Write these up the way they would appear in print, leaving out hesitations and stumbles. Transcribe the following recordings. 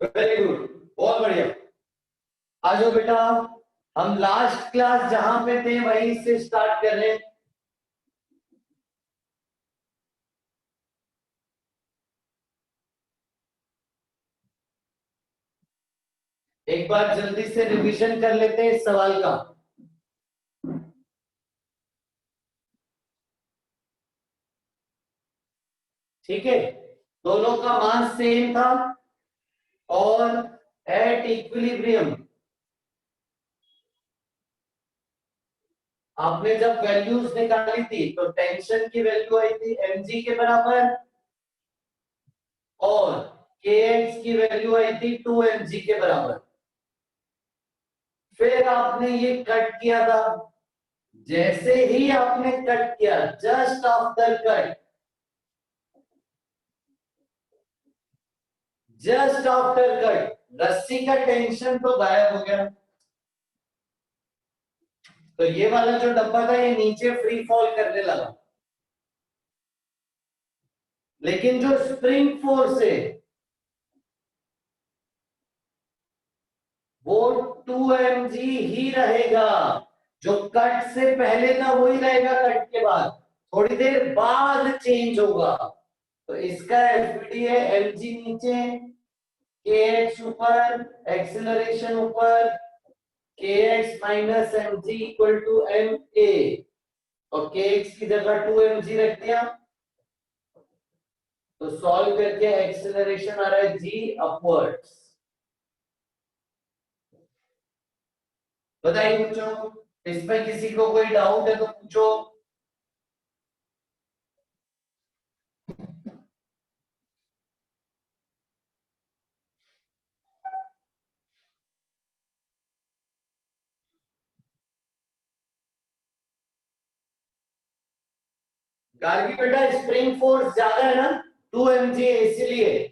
Very good, बहुत बढ़िया। आ जाओ बेटा, हम लास्ट क्लास जहां पे थे वहीं से स्टार्ट कर रहे हैं। एक बार जल्दी से रिवीजन कर लेते हैं इस सवाल का। ठीक है, दोनों का मास सेम था और एट इक्विलिब्रियम आपने जब वैल्यूज निकाली थी तो टेंशन की वैल्यू आई थी mg के बराबर और kx की वैल्यू आई थी 2mg के बराबर। फिर आपने ये कट किया था, जैसे ही आपने कट किया, just after cut, just after cut रस्सी का टेंशन तो गायब हो गया। तो ये वाला जो डब्बा था ये नीचे फ्री फॉल करने लगा, लेकिन जो स्प्रिंग फोर्स है वो 2mg ही रहेगा। जो कट से पहले था वही रहेगा, कट के बाद थोड़ी देर बाद चेंज होगा। तो इसका एफडी है mg नीचे, kx ऊपर, एक्सेलरेशन ऊपर, kx minus mg equal to ma और kx की जगह 2mg रख दिया। तो सॉल्व करके एक्सेलरेशन आ रहा है g अपवर्ड्स। बताइए बच्चों, इसमें किसी को कोई डाउट है तो पूछो। गार्गी बेटा, स्प्रिंग फोर्स ज्यादा है ना, 2mg इसलिए।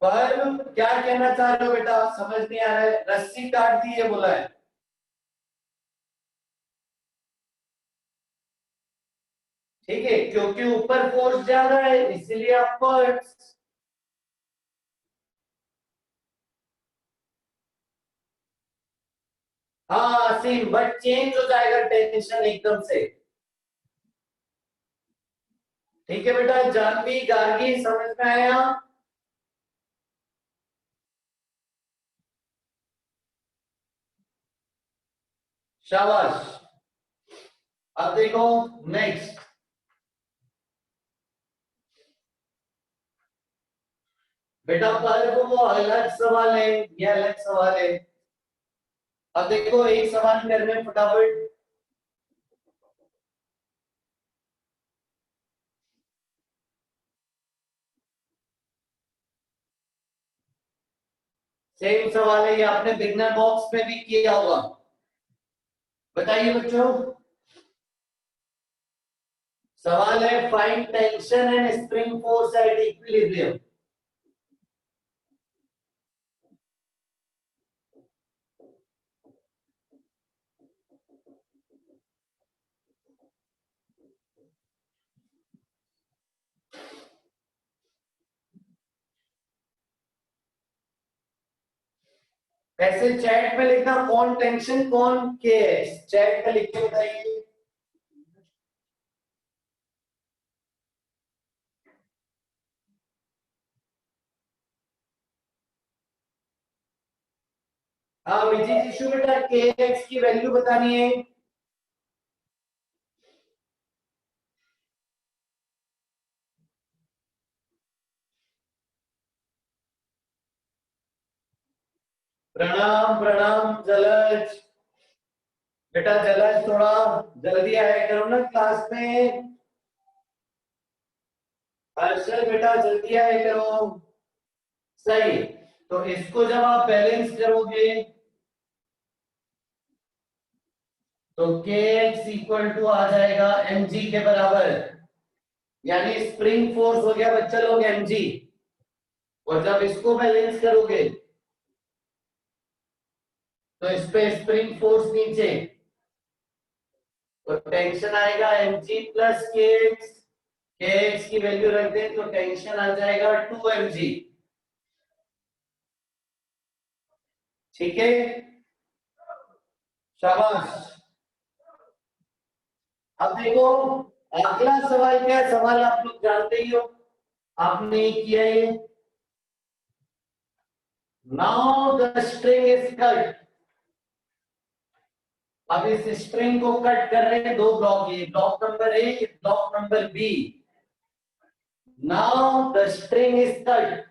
पर क्या कहना चाह रहे हो बेटा, समझ नहीं आ रहा है। रस्सी काट दी है बोला है। ठीक है, क्योंकि ऊपर फोर्स ज्यादा है इसलिए आपको। हाँ सेम, बट चेंज हो जाएगा टेंशन एकदम से। ठीक है बेटा, जानवी गार्गी समझ में आया। शाबाश। अब देखो नेक्स्ट। बेटा पर वो अलग सवाल है, ये अलग सवाल है। अब देखो एक सवाल करने फटाफट। सेम सवाल है, ये आपने बिगनर बॉक्स में भी किया होगा। बताइए बच्चों, सवाल है find tension and spring force at equilibrium. ऐसे चैट में लिखना कौन टेंशन कौन के है, चैट में लिख के बताइए। हाँ विजय जीशु बेटा, के एक्स की वैल्यू बतानी है। प्रणाम प्रणाम जलज बेटा, जलज थोड़ा जल्दी आया करो ना क्लास में। हर्षल बेटा जल्दी आया करो। सही, तो इसको जब आप बैलेंस करोगे तो के एक्स इक्वल टू आ जाएगा mg के बराबर, यानी स्प्रिंग फोर्स हो गया बच्चा लोग mg। और जब इसको बैलेंस करोगे तो इस पे स्प्रिंग फोर्स नीचे, तो टेंशन आएगा mg plus K x. kx की वैल्यू रख दें तो टेंशन आ जाएगा 2 mg। ठीक है, शाबाश। अब देखो अगला सवाल क्या है, सवाल आप लोग जानते ही हो, आपने किया ये। Now the string is cut. अब इस स्ट्रिंग को कट कर रहे हैं दो ब्लॉक, ये block number A, block number B. Now the string is cut.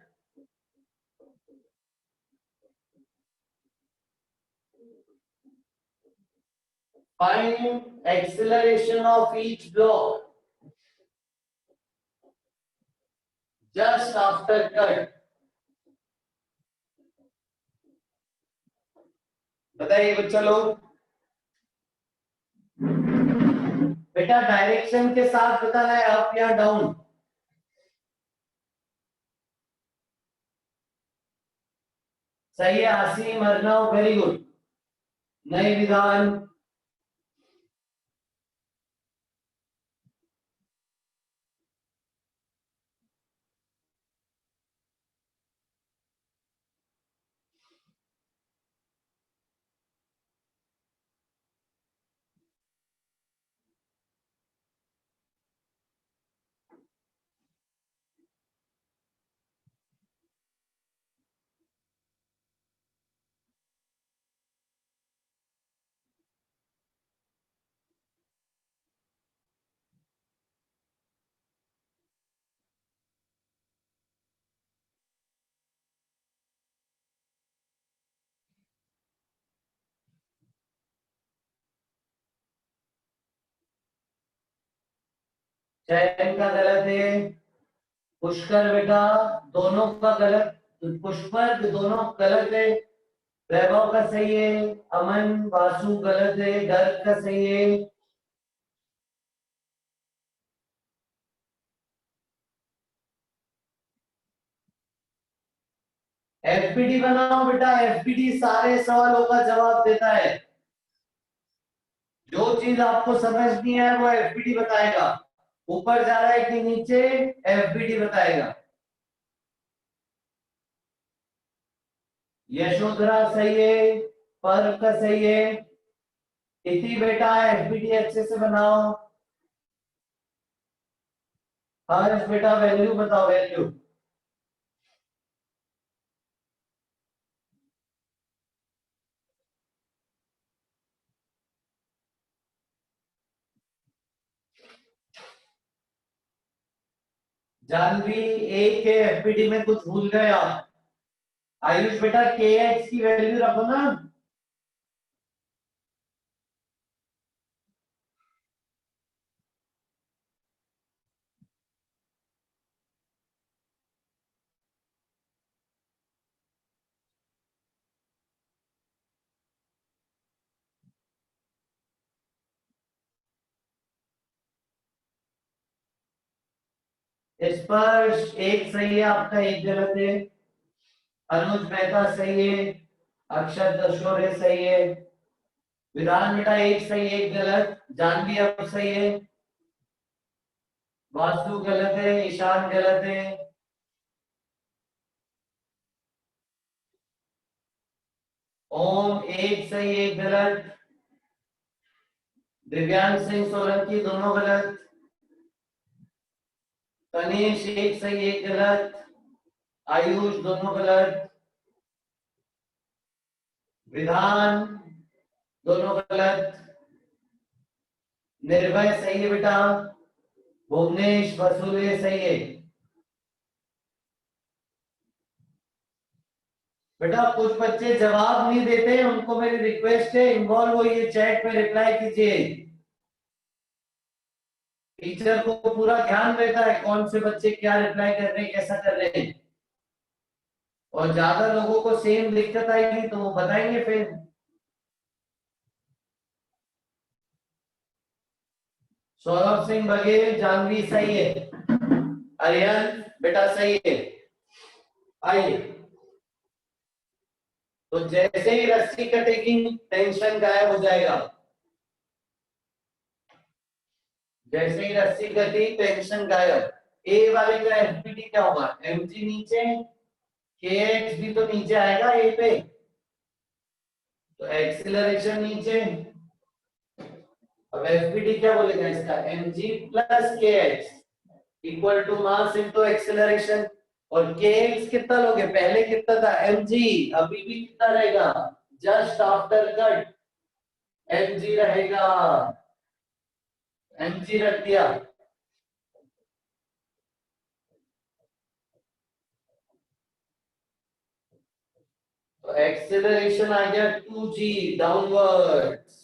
Find acceleration of each block just after cut। बताइए बच्चा लोग। बेटा डायरेक्शन के साथ बताना है, अप या डाउन। सही है आसिम, अर्नव, वेरी गुड। नए विधान। चयन का गलत है, पुष्कर बेटा दोनों का गलत, पुष्पर दोनों गलत है। वैभव का सही है, अमन वासु गलत है, गर्ग का सही है। एफपीडी बनाओ बेटा, एफपीडी सारे सवालों का जवाब देता है। जो चीज आपको समझ नहीं है वो एफपीडी बताएगा, ऊपर जा रहा है कि नीचे एफपीडी बताएगा। यशोधरा सही है, पर का सही है। इति बेटा एफपीडी अच्छे से बनाओ। हर्ष बेटा वैल्यू बताओ, वैल्यू। जानवी एक के एफपीडी में कुछ भूल गए आप। आयुष बेटा के एक्स की वैल्यू रखो ना। स्पर्श एक सही है आपका, एक गलत है। अनुज मेहता सही है, अक्षत दशोरे सही है। विधान बेटा एक सही एक गलत, जानवी अब सही है। वास्तु गलत है, ईशान गलत है। ओम एक सही एक गलत। दिव्यांग सिंह सोलंकी दोनों गलत। तनीश एक सही एक गलत। आयुष दोनों गलत। विधान दोनों गलत। निर्भय सही है बेटा। भुवनेश वसूले सही है। बेटा कुछ बच्चे जवाब नहीं देते, उनको मेरी रिक्वेस्ट है इन्वॉल्व होइए, चैट पे रिप्लाई कीजिए। टीचर को पूरा ध्यान रहता है कौन से बच्चे क्या रिप्लाई कर रहे हैं, कैसा कर रहे हैं। और ज्यादा लोगों को सेम दिक्कत आएगी तो वो बताएंगे फिर। सौरभ सिंह बघेल जानवी सही है। अरियन बेटा सही है। आइए, तो जैसे ही रस्सी कटेगी टेंशन गायब हो जाएगा। जैसे ही रस्सी गति टेंशन गायब। ए वाले का एफबीटी क्या होगा, एमजी नीचे, के एक्स भी तो नीचे आएगा ए पे, तो एक्सीलरेशन नीचे। अब एफबीटी क्या बोलेगा इसका, MG plus K X equal to mass into acceleration. और के एक्स कितना लोगे, पहले कितना था एमजी, अभी भी कितना रहेगा, जस्ट आफ्टर कट एमजी रहेगा, एमजी रख दिया। तो एक्सेलरेशन आ गया 2g डाउनवर्ड्स,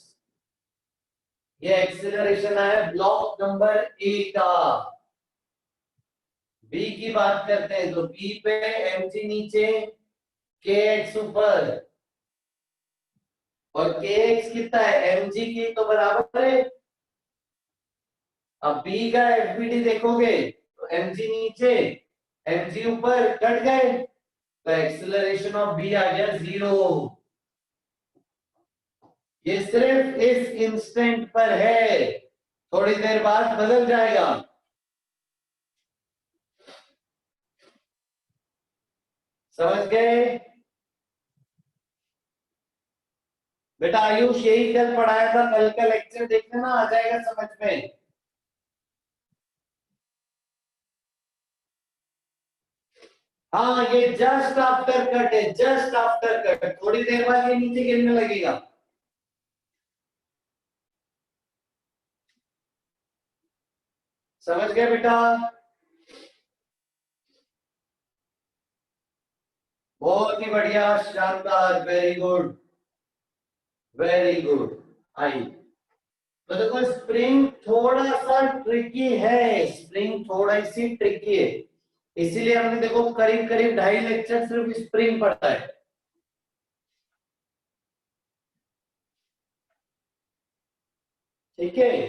ये एक्सेलरेशन आया ब्लॉक नंबर ए का। बी की बात करते हैं तो बी पे एमजी नीचे, के एक्स ऊपर, और के एक्स कितना है एमजी की तो बराबर है। अब बी का एफबीटी देखोगे तो एमजी नीचे, एमजी ऊपर, कट गए, तो एक्सेलरेशन ऑफ बी आ गया 0। ये सिर्फ इस इंस्टेंट पर है, थोड़ी देर बाद बदल जाएगा। समझ गए बेटा, आयुष यही कल पढ़ाया था, कल का लेक्चर देखने ना, आ जाएगा समझ में। हाँ ये जस्ट आफ्टर कट है, जस्ट आफ्टर कट, थोड़ी देर बाद ये नीचे गिरने लगेगा। समझ गए बेटा, बहुत ही बढ़िया, शानदार, वेरी गुड, वेरी गुड। आई तो देखो स्प्रिंग थोड़ा सा ट्रिकी है, स्प्रिंग थोड़ा सी ट्रिकी है, इसीलिए हमने देखो करीब करीब 2.5 लेक्चर सिर्फ स्प्रिंग पढ़ा है। ठीक है,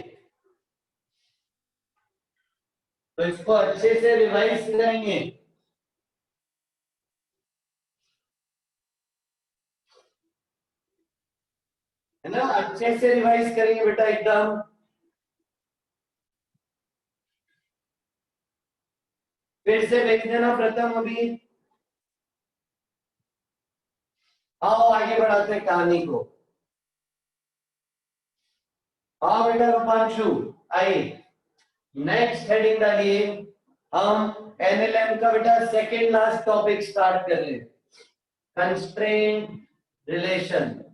तो इसको अच्छे से रिवाइज करेंगे। है ना, अच्छे से रिवाइज करेंगे बेटा एकदम। फिर से भेज देना प्रथम अभी। आओ आगे बढ़ाते हैं कहानी को। हाँ बेटा रूपांशु, आइए नेक्स्ट हेडिंग डालिए। हम एनएलएम का बेटा सेकेंड लास्ट टॉपिक स्टार्ट कर रहे हैं, कंस्ट्रेंट रिलेशन।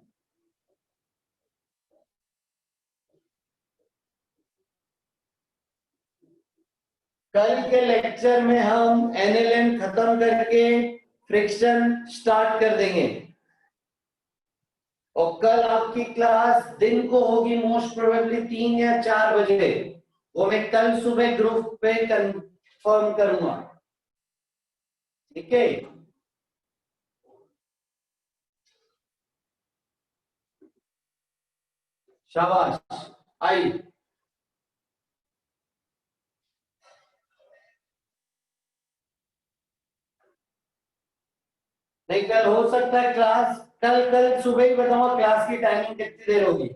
कल के लेक्चर में हम एनएलएम खत्म करके फ्रिक्शन स्टार्ट कर देंगे, और कल आपकी क्लास दिन को होगी मोस्ट प्रोबेबली 3 या 4 बजे, वो मैं कल सुबह ग्रुप पे कंफर्म करूंगा। ठीक है, शाबाश। आई नहीं, कल हो सकता है क्लास, कल कल सुबह ही बताऊंगा क्लास की टाइमिंग कितनी देर होगी।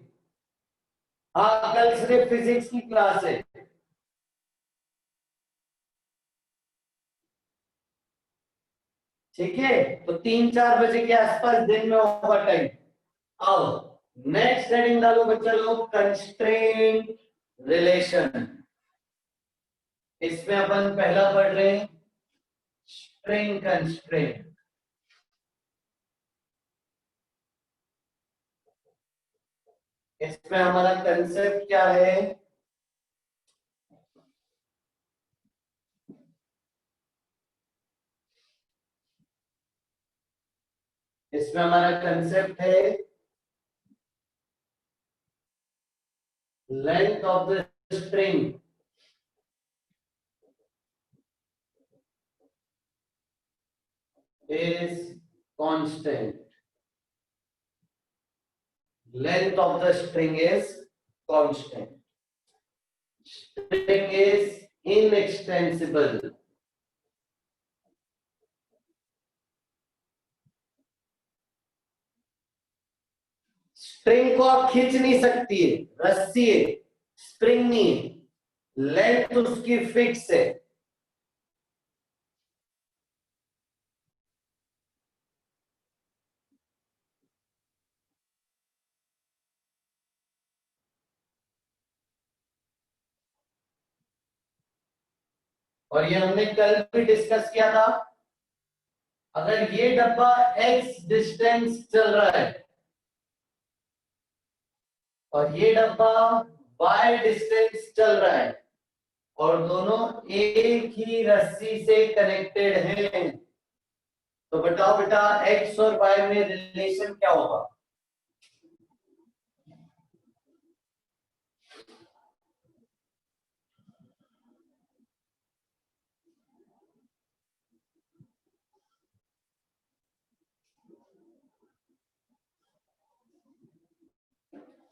हाँ कल सिर्फ फिजिक्स की क्लास है। ठीक है, तो 3-4 बजे के आसपास दिन में होगा टाइम। आओ नेक्स्ट हेडिंग डालो बच्चा लोग, कंस्ट्रेंट रिलेशन। इसमें अपन पहला पढ़ रहे हैं स्ट्रिंग कंस्ट्रेंट। इसमें हमारा कंसेप्ट क्या है, इसमें हमारा कंसेप्ट है length of the string is constant. Length of the string is constant. String is inextensible. String को आप खींच नहीं सकती है, रस्सी है, स्प्रिंग नहीं है। लेंथ उसकी फिक्स है। और ये हमने कल भी डिस्कस किया था, अगर ये डब्बा x डिस्टेंस चल रहा है और ये डब्बा y डिस्टेंस चल रहा है और दोनों एक ही रस्सी से कनेक्टेड हैं, तो बताओ बेटा x और y में रिलेशन क्या होगा?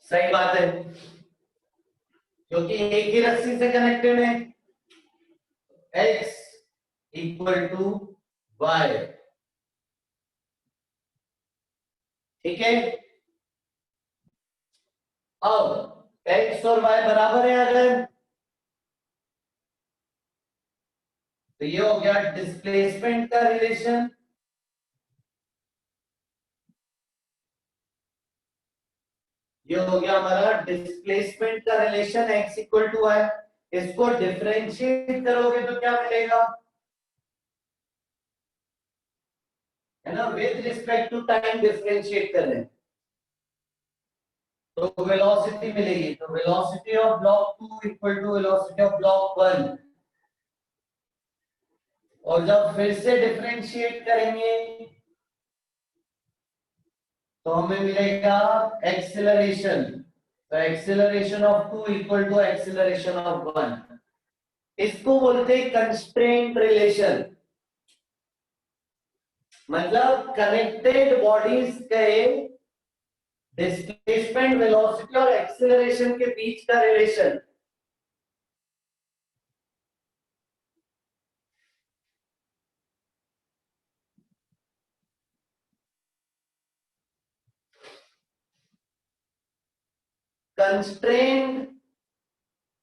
सही बात है, क्योंकि एक ही रस्सी से कनेक्टेड है। x इक्वल टू y, ठीक है। अब x और y बराबर है अगर, तो ये हो गया डिस्प्लेसमेंट का रिलेशन। ये हो गया हमारा डिस्प्लेसमेंट का relation x equal to y। इसको डिफरेंशिएट करोगे तो क्या मिलेगा, है ना, with respect to time differentiate कर रहे हैं तो वेलोसिटी मिलेगी। तो velocity of block 2 equal to velocity of block 1। और जब फिर से डिफरेंशिएट करेंगे तो हमें मिलेगा एक्सेलरेशन। तो acceleration of 2 equal to acceleration of 1। इसको बोलते हैं कंस्ट्रेंट रिलेशन। मतलब कनेक्टेड बॉडीज के डिस्प्लेसमेंट, वेलोसिटी और एक्सेलरेशन के बीच का रिलेशन। कंस्ट्रेंट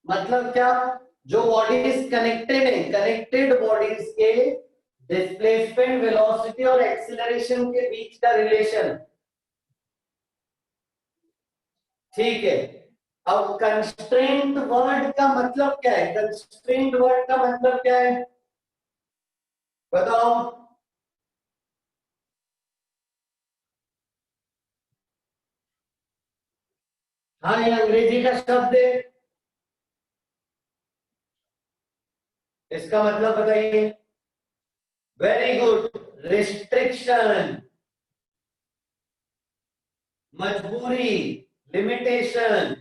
मतलब क्या, जो बॉडीज कनेक्टेड है, कनेक्टेड बॉडीज के डिस्प्लेसमेंट, वेलोसिटी और एक्सेलरेशन के बीच का रिलेशन, ठीक है। अब कंस्ट्रेंट वर्ड का मतलब क्या है, कंस्ट्रेंट वर्ड का मतलब क्या है बताओ? हाँ, ये अंग्रेजी का शब्द है, इसका मतलब बताइए। वेरी गुड, रिस्ट्रिक्शन, मजबूरी, लिमिटेशन,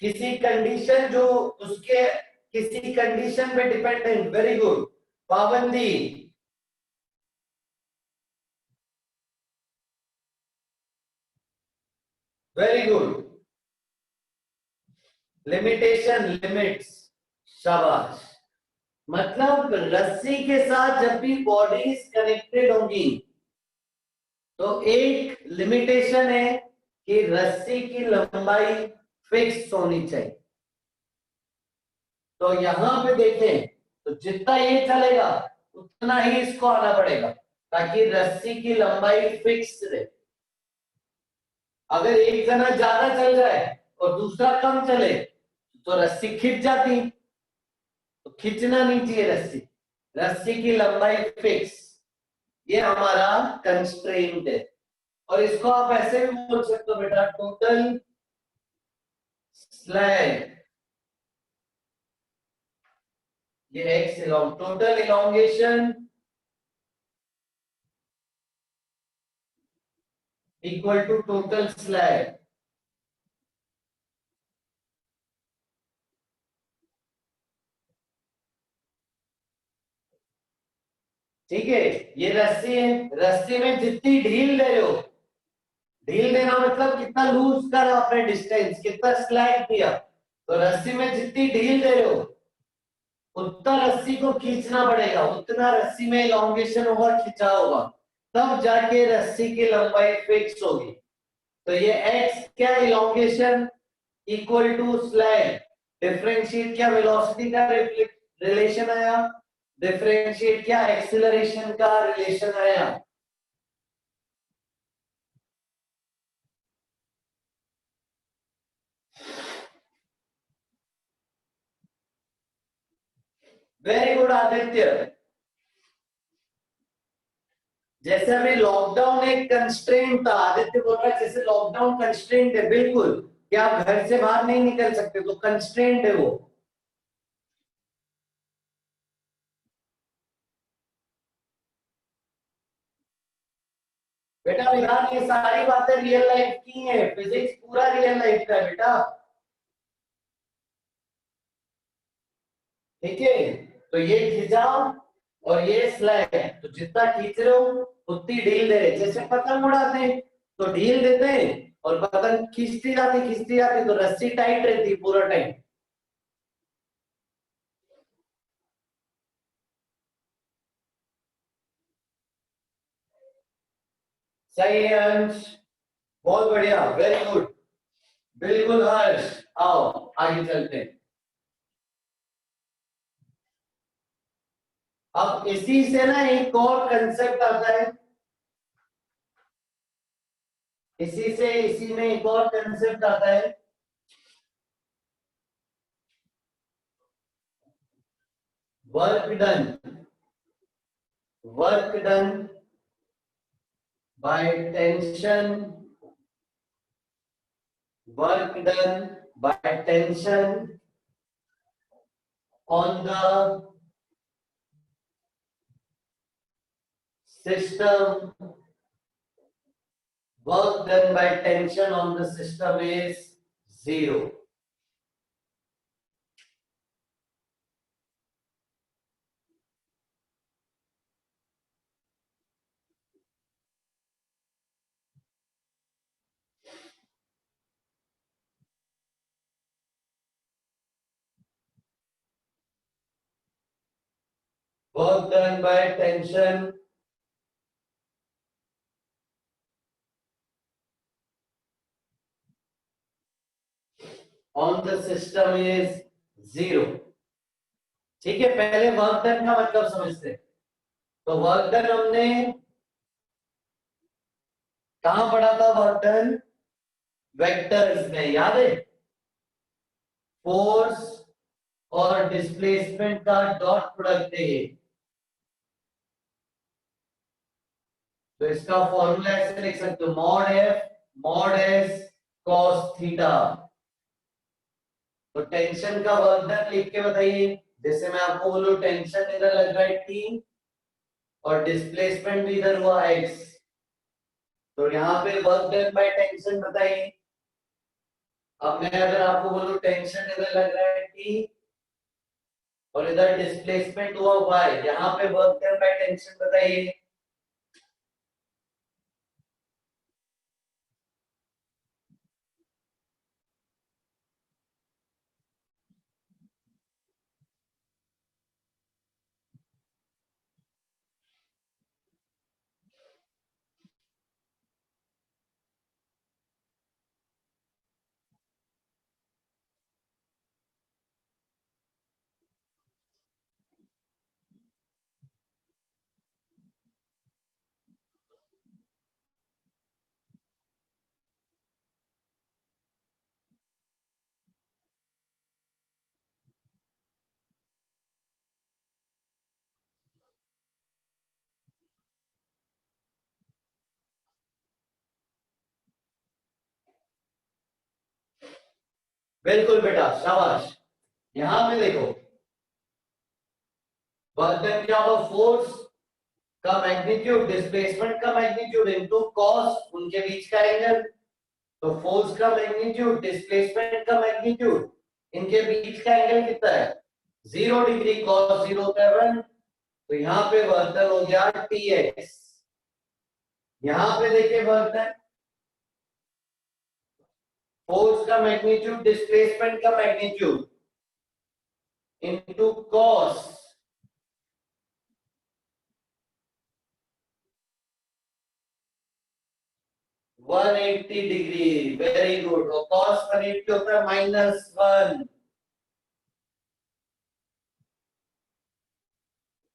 किसी कंडीशन जो उसके किसी कंडीशन पे डिपेंडेंट। वेरी गुड, पाबंदी, वेरी गुड, लिमिटेशन, लिमिट्स, शाबाश। मतलब रस्सी के साथ जब भी बॉडीज कनेक्टेड होंगी तो एक लिमिटेशन है कि रस्सी की लंबाई फिक्स होनी चाहिए। तो यहां पे देखें तो जितना ये चलेगा उतना ही इसको आना पड़ेगा ताकि रस्सी की लंबाई फिक्स रहे। अगर एक जना ज्यादा चल जाए और दूसरा कम चले तो रस्सी खिंच जाती, तो खींचना नहीं चाहिए रस्सी, रस्सी की लंबाई फिक्स, ये हमारा कंस्ट्रेंट है। और इसको आप ऐसे भी बोल सकते हो बेटा, टोटल स्लैग, ये X total elongation equal to total slack. ठीक है, ये रस्सी है, रस्सी में जितनी ढील दे रहे हो, ढील देना मतलब कितना लूज करा आपने डिस्टेंस, कितना स्लाइड दिया, तो रस्सी में जितनी ढील दे रहे हो उतना रस्सी को खींचना पड़ेगा, उतना रस्सी में इलोंगेशन होगा, खिंचा होगा, तब जाके रस्सी की लंबाई फिक्स होगी। तो ये एक्स क्या elongation, equal to slack, differentiate क्या वेलोसिटी का रिलेशन आया, डिफरेंशिएट क्या एक्सीलरेशन का रिलेशन आया। Very good Aditya. जैसे हमें लॉकडाउन एक कंस्ट्रेंट था, आदित्य बोल रहा है जैसे लॉकडाउन कंस्ट्रेंट है, बिल्कुल कि आप घर से बाहर नहीं निकल सकते, तो कंस्ट्रेंट है वो। बेटा विधान, ये सारी बातें रियल लाइफ की हैं, फिजिक्स पूरा रियल लाइफ का है बेटा, ठीक है। तो ये खिंचा और ये स्लैग है, तो जितना खींच रहे हो उतनी ढील दे रहे, जैसे पतंग उड़ाते हैं तो ढील देते हैं और पतंग खींचती जाती तो रस्सी टाइट रहती पूरा टाइम। सही है अंश, बहुत बढ़िया, वेरी गुड, बिल्कुल हर्ष। आओ आगे चलते हैं। अब इसी से ना एक और कंसेप्ट आता है, इसी में एक और कंसेप्ट आता है, work done, work done by tension, work done by tension on the system, work done by tension on the system is 0. Work done by tension on the system is 0. ठीक है, पहले वर्क डन का मतलब समझते हैं। तो work done हमने कहां पढ़ा था, वर्क डन वेक्टर्स में, याद है, फोर्स और डिस्प्लेसमेंट का डॉट प्रोडक्ट है ये। तो इसका फॉर्मूला ऐसे लिख सकते हो, mod F mod S cos theta. तो टेंशन का वर्क डन लिख के बताइए, जैसे मैं आपको बोलूं टेंशन इधर लग रहा है टी और डिस्प्लेसमेंट भी इधर हुआ एक्स, तो यहाँ पे वर्क डन बाय टेंशन बताइए। अब मैं अगर आपको बोलूं टेंशन इधर लग रहा है टी और इधर डिस्प्लेसमेंट हुआ वाई, यहाँ पे वर्क डन बाय टेंशन बताइए। बिल्कुल बेटा, शाबाश। यहाँ पे देखो, वर्क डन क्या होगा, फोर्स का मैग्नीट्यूड डिस्प्लेसमेंट का मैग्नीट्यूड इनटू कॉस, उनके बीच का एंगल। तो फोर्स का मैग्नीट्यूड डिस्प्लेसमेंट का मैग्नीट्यूड, इनके बीच का एंगल कितना है, 0 डिग्री, कॉस 0 तो यहाँ पे वर्क डन हो गया टी एक्स। यहाँ पे देखिए वर्क डन, फोर्स का मैग्नीट्यूड डिस्प्लेसमेंट का magnitude into cos, 180 degree, very good. और cos 180 होता है -1,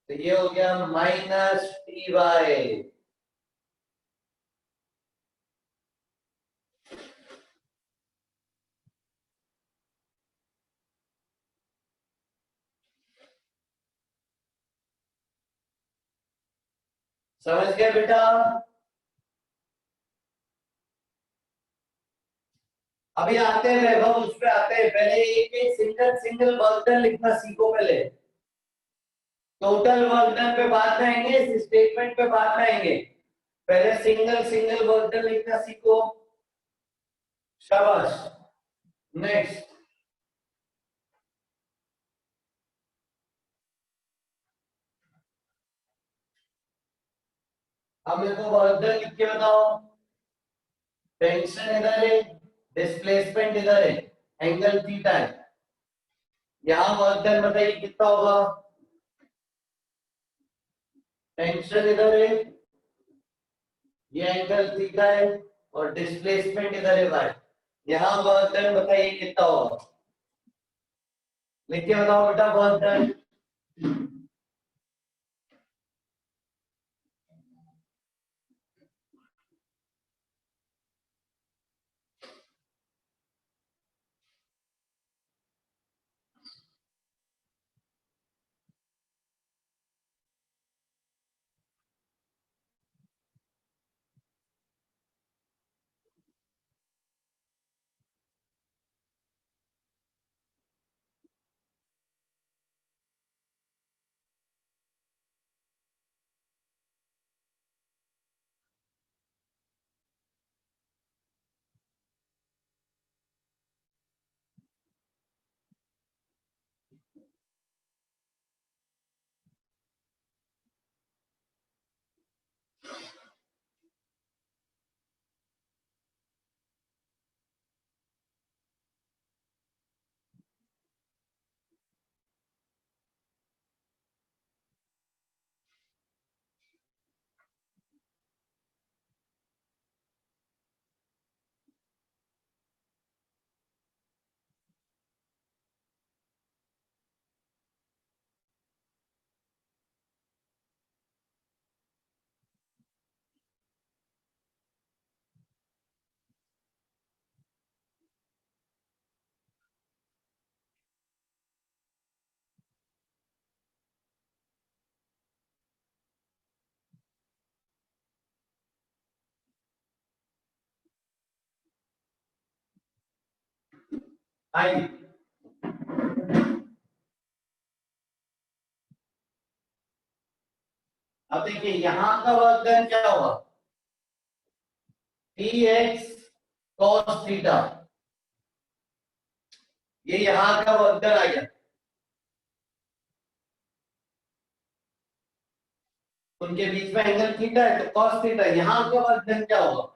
तो ये हो गया -ty। समझ गया बेटा? अभी आते हैं वैभव, उस पे आते हैं। पहले एक एक सिंगल सिंगल वर्क डन लिखना सीखो पहले। टोटल वर्क डन पे बाद में आएंगे, इस स्टेटमेंट पे बाद में आएंगे। पहले सिंगल सिंगल वर्क डन लिखना सीखो। शाबाश। नेक्स्ट। अब मेरे को वर्क डन लिख के बताओ। टेंशन इधर है, डिस्प्लेसमेंट इधर है, एंगल थीटा है। यहां वर्क डन बताइए कितना होगा? टेंशन इधर है, ये एंगल थीटा है, और डिस्प्लेसमेंट इधर है वाई। यहां वर्क डन बताइए कितना होगा? लिख के बताओ बेटा वर्क डन। आइए अब देखिए यहां का वर्क डन क्या होगा? Tx cos थीटा, ये यहां का वर्क डन आ गया। उनके बीच में एंगल थीटा है तो cos थीटा। यहां का वर्क डन क्या होगा?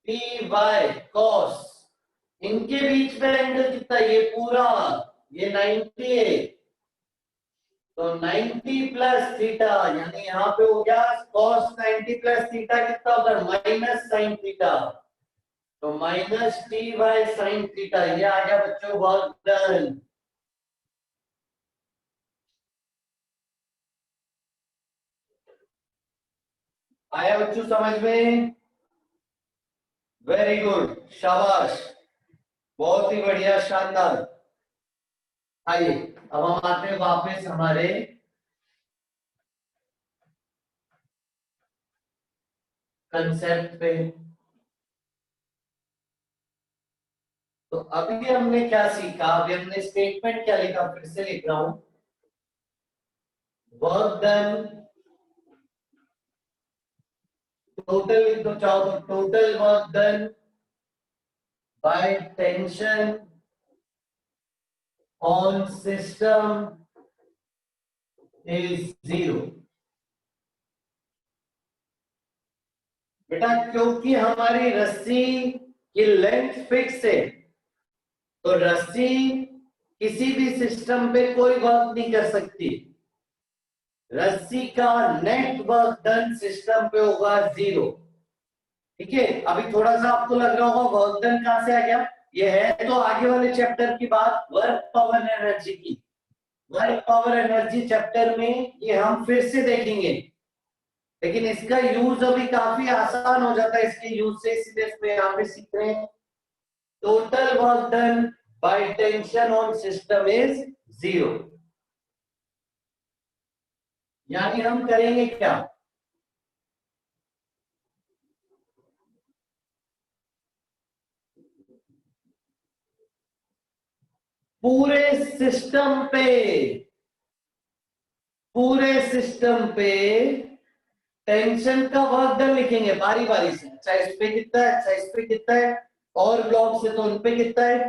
Ty cos, इनके बीच में एंगल कितना? ये पूरा, ये 90 है, तो 90 प्लस थीटा, यानी यहाँ पे हो गया cos 90 प्लस थीटा कितना होगा? माइनस साइन थीटा, तो minus T by sine theta. ये आ गया बच्चों वर्क डन। आया बच्चों समझ में? वेरी गुड, शाबाश, बहुत ही बढ़िया, शानदार। आइए अब हम आते हैं वापस हमारे कंसेप्ट पे। तो अभी हमने क्या सीखा? अभी हमने स्टेटमेंट क्या लिखा? फिर से लिख रहा हूं, वर्क डन टोटल लिख दो चाहो तो, total work done by tension on system is 0। बेटा क्योंकि हमारी रस्सी की लेंथ फिक्स है, तो रस्सी किसी भी सिस्टम पे कोई वर्क नहीं कर सकती। रस्सी का नेट वर्क डन सिस्टम पे होगा 0। ठीक है, अभी थोड़ा सा आपको लग रहा होगा वर्क डन कहां से आ गया, ये है तो आगे वाले चैप्टर की बात, वर्क पावर एनर्जी की। वर्क पावर एनर्जी चैप्टर में ये हम फिर से देखेंगे, लेकिन इसका यूज अभी काफी आसान हो जाता है इसके यूज से, इसलिए इसमें यहाँ पे सीख रहे हैं। Total work done by tension on system is 0। यानी हम करेंगे क्या, पूरे सिस्टम पे, पूरे सिस्टम पे टेंशन का वर्क डन लिखेंगे बारी बारी से। अच्छा इस पे कितना है, अच्छा इस पे कितना है, और ब्लॉक से तो उन पे कितना है,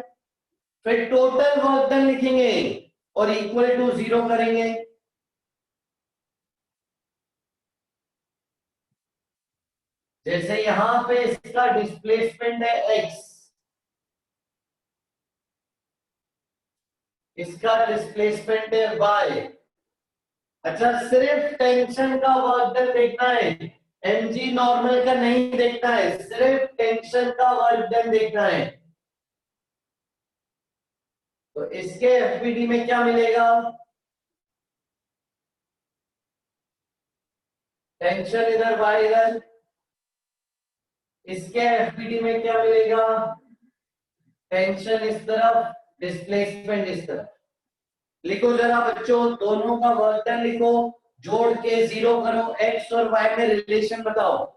फिर टोटल वर्क डन लिखेंगे और इक्वल टू 0 करेंगे। जैसे यहां पे इसका डिस्प्लेसमेंट है x, इसका डिस्प्लेसमेंट है y। अच्छा सिर्फ टेंशन का वर्क डन देखना है, mg नॉर्मल का नहीं देखना है, सिर्फ टेंशन का वर्क डन देखना है। तो इसके एफपीडी में क्या मिलेगा, टेंशन इधर y इधर, इसके एफपीडी में क्या मिलेगा, टेंशन इस तरफ, डिस्प्लेसमेंट इस तरफ। लिखो जरा बच्चों, दोनों का वर्क डन लिखो, जोड़ के 0 करो, x और y में रिलेशन बताओ।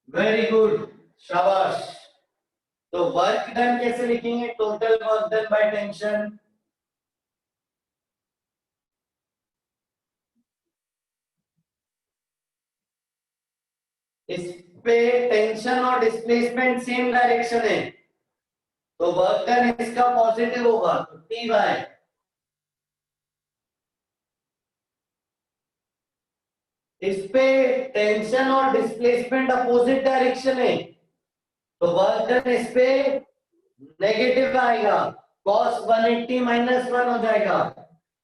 वेरी गुड, शाबाश। तो वर्क डन कैसे लिखेंगे, total work done by tension. इस पे टेंशन और डिस्प्लेसमेंट सेम डायरेक्शन है, तो वर्क डन इसका पॉजिटिव होगा, तो टी बाय, इस पे टेंशन और डिस्प्लेसमेंट अपोजिट डायरेक्शन है, तो वर्क डन इस पे नेगेटिव आएगा, cos 180 -1 हो जाएगा,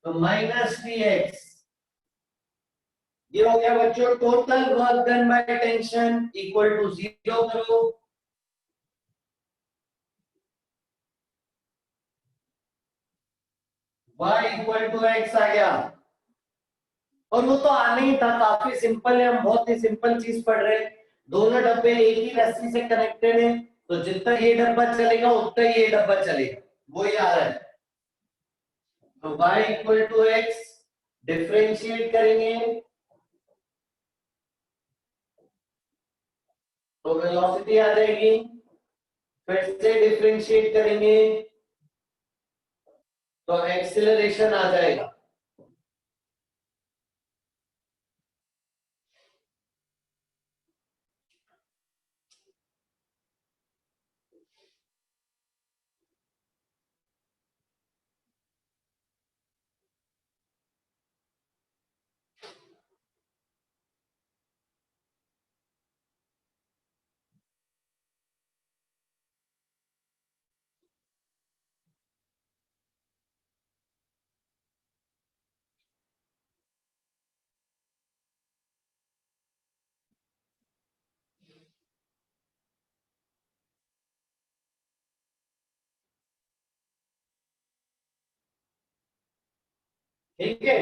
तो -3x। ये हो गया बच्चों total work done by tension equal to 0 करो। y इक्वल टू x आ गया, और वो तो आना ही था, काफी सिंपल है, हम बहुत ही सिंपल चीज पढ़ रहे हैं। दोनों डब्बे एक ही रस्सी से कनेक्टेड है, तो जितना ये डब्बा चलेगा उतना ये डब्बा चलेगा, वो ही आ रहा है। तो y equal to x, differentiate करेंगे तो वेलोसिटी आ जाएगी, फिर से डिफरेंशिएट करेंगे तो एक्सीलरेशन आ जाएगा। ठीक है,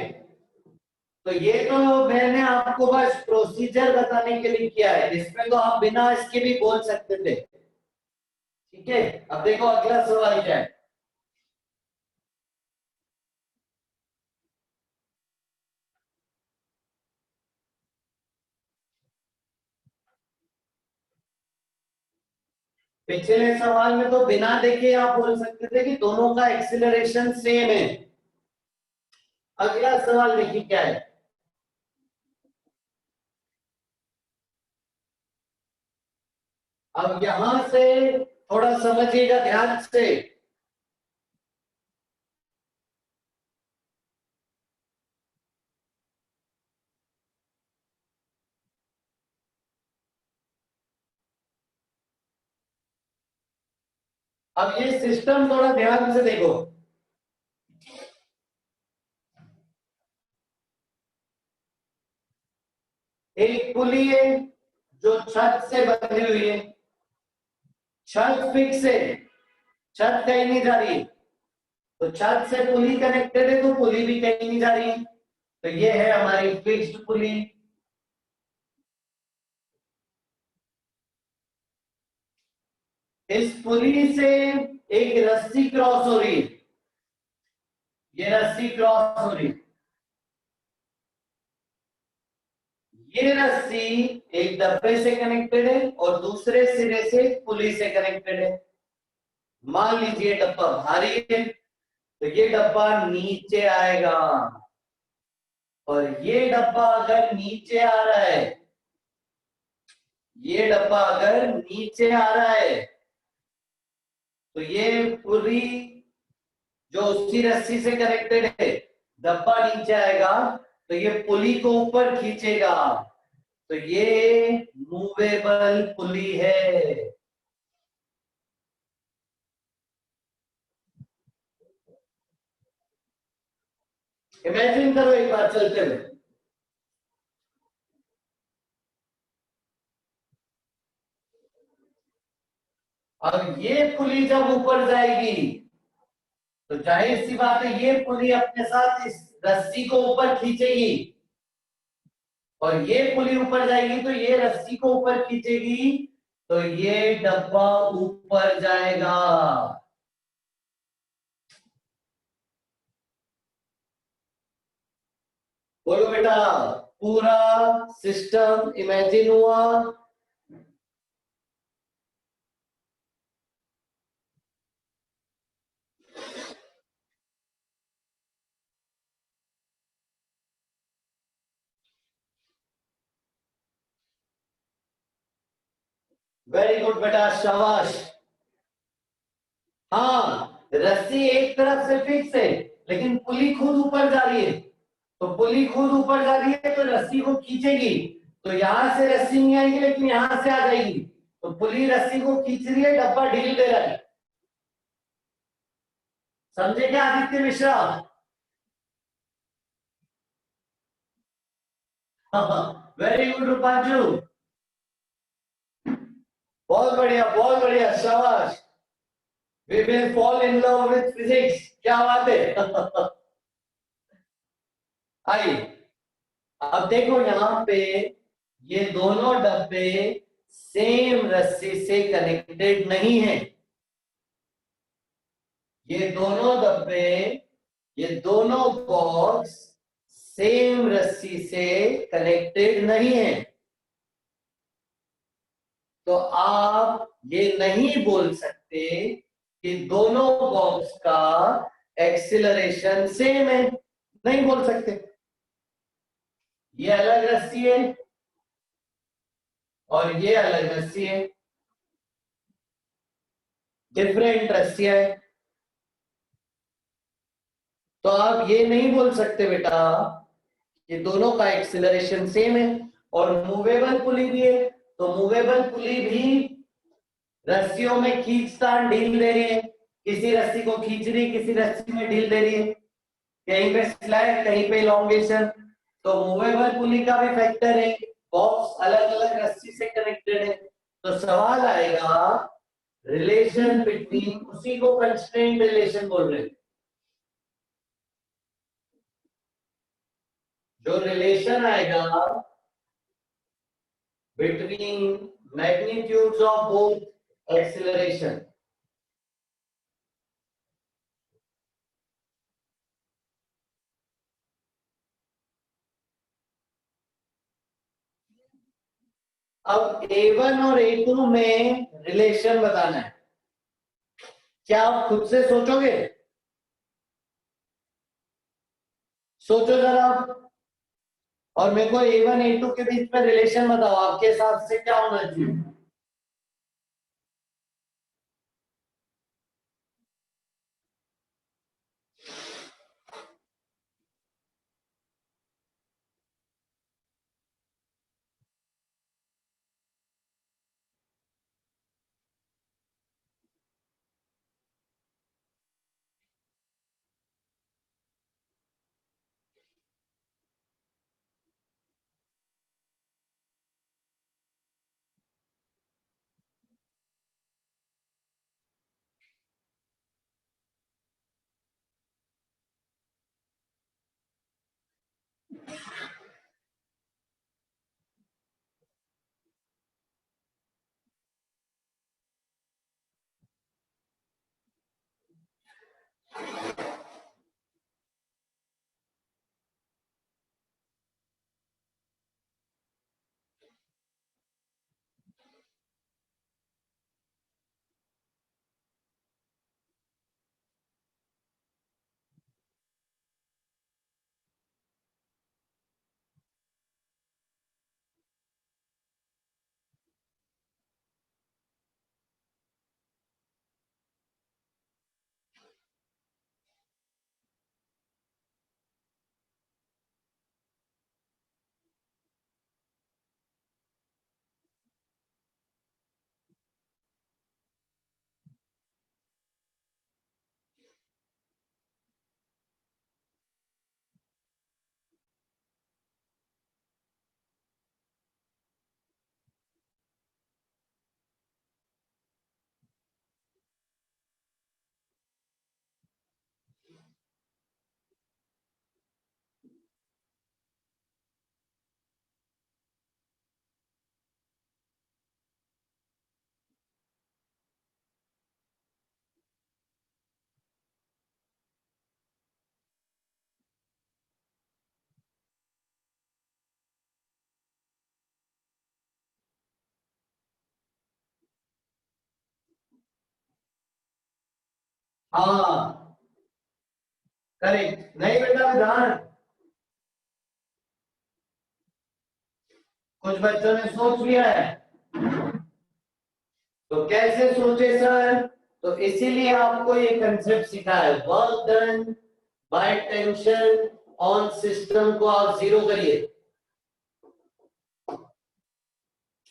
तो ये तो मैंने आपको बस प्रोसीजर बताने के लिए किया है, इसमें तो आप बिना इसके भी बोल सकते थे। ठीक है, अब देखो अगला सवाल क्या है। पिछले सवाल में तो बिना देखे आप बोल सकते थे कि दोनों का एक्सीलरेशन सेम है। अगला सवाल देखिए क्या है। अब यहां से थोड़ा समझिएगा ध्यान से। अब ये सिस्टम थोड़ा ध्यान से देखो। एक पुली है जो छत से बंधी हुई है, छत फिक्स है, छत कहीं नहीं जा रही है, तो छत से पुली कनेक्टेड है तो पुली भी कहीं नहीं जा रही है, तो ये है हमारी फिक्स्ड पुली। इस पुली से एक रस्सी क्रॉस हो रही है, ये रस्सी क्रॉस हो रही है, ये रस्सी एक डब्बे से कनेक्टेड है और दूसरे सिरे से पुली से कनेक्टेड है। मान लीजिए डब्बा भारी है तो ये डब्बा नीचे आएगा, और ये डब्बा अगर नीचे आ रहा है, ये डब्बा अगर नीचे आ रहा है तो ये पूरी जो उसी रस्सी से कनेक्टेड है, डब्बा नीचे आएगा तो ये पुली को ऊपर खींचेगा, तो ये मूवेबल पुली है। इमेजिन करो एक बार चलते हुए। अब ये पुली जब ऊपर जाएगी तो जाहिर सी बात है ये पुली अपने साथ इस रस्सी को ऊपर खींचेगी, और ये पुली ऊपर जाएगी तो ये रस्सी को ऊपर खींचेगी, तो ये डब्बा ऊपर जाएगा। बोलो बेटा, पूरा सिस्टम इमेजिन हुआ? वेरी गुड बेटा, शाबाश। हाँ, रस्सी एक तरफ से फिक्स है लेकिन पुली खुद ऊपर जा रही है, तो पुली खुद ऊपर जा रही है तो रस्सी को खींचेगी, तो यहां से रस्सी नहीं आएगी लेकिन यहां से आ जाएगी, तो पुली रस्सी को खींच रही है, डब्बा ढील दे रहा है। समझे क्या आदित्य मिश्रा? वेरी गुड रूपांशु, बहुत बढ़िया, शाबाश। We will fall in love with physics, क्या बात है। आइए, अब देखो यहाँ पे ये दोनों डब्बे सेम रस्सी से कनेक्टेड नहीं है, ये दोनों डब्बे, ये दोनों बॉक्स सेम रस्सी से कनेक्टेड नहीं है, तो आप ये नहीं बोल सकते कि दोनों बॉक्स का एक्सिलरेशन सेम है, नहीं बोल सकते। ये अलग रस्सी है और ये अलग रस्सी है, डिफरेंट रस्सियां है, तो आप ये नहीं बोल सकते बेटा कि दोनों का एक्सिलरेशन सेम है। और मूवेबल पुली भी है, तो मूवेबल पुली भी रस्सियों में खींचतान ढील दे रही है, किसी रस्सी को खींच रही, किसी रस्सी में ढील दे रही है, कहीं पे स्लाइड, कहीं पे इलॉन्गेशन, तो मूवेबल पुली का भी फैक्टर है, बॉक्स अलग अलग रस्सी से कनेक्टेड है, तो सवाल आएगा रिलेशन बिटवीन, उसी को कंस्ट्रेंट रिलेशन बोल रहे हैं। जो रिलेशन आएगा between magnitudes of both acceleration, अब A1 और A2 में रिलेशन बताना है। क्या आप खुद से सोचोगे? सोचो जरा, और मेरे को A1 A2 के बीच में रिलेशन बताओ, आपके हिसाब से क्या होना चाहिए? हाँ करेक्ट, नहीं बेटा ध्यान, कुछ बच्चों ने सोच लिया है, तो कैसे सोचे सर? तो इसीलिए आपको ये कंसेप्ट सिखा है, work done by tension on system को आप जीरो करिए।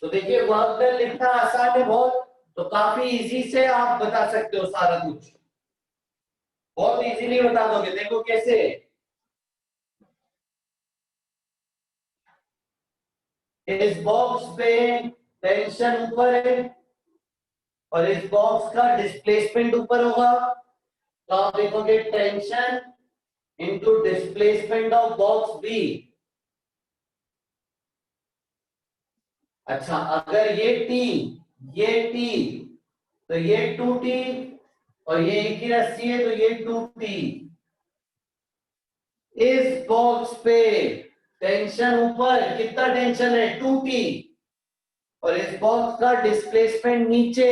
तो देखिए वर्क डन लिखना आसान है बहुत, तो काफी इजी से आप बता सकते हो सारा कुछ, बहुत इजीली बता दोगे। देखो कैसे, इस बॉक्स पे टेंशन ऊपर है और इस बॉक्स का डिस्प्लेसमेंट ऊपर होगा, तो आप देखोगे tension into displacement of box B. अच्छा अगर ये टी तो ये 2t, और ये एक ही रस्सी है तो ये 2t। इस बॉक्स पे टेंशन ऊपर, कितना टेंशन है? 2t, और इस बॉक्स का डिस्प्लेसमेंट नीचे,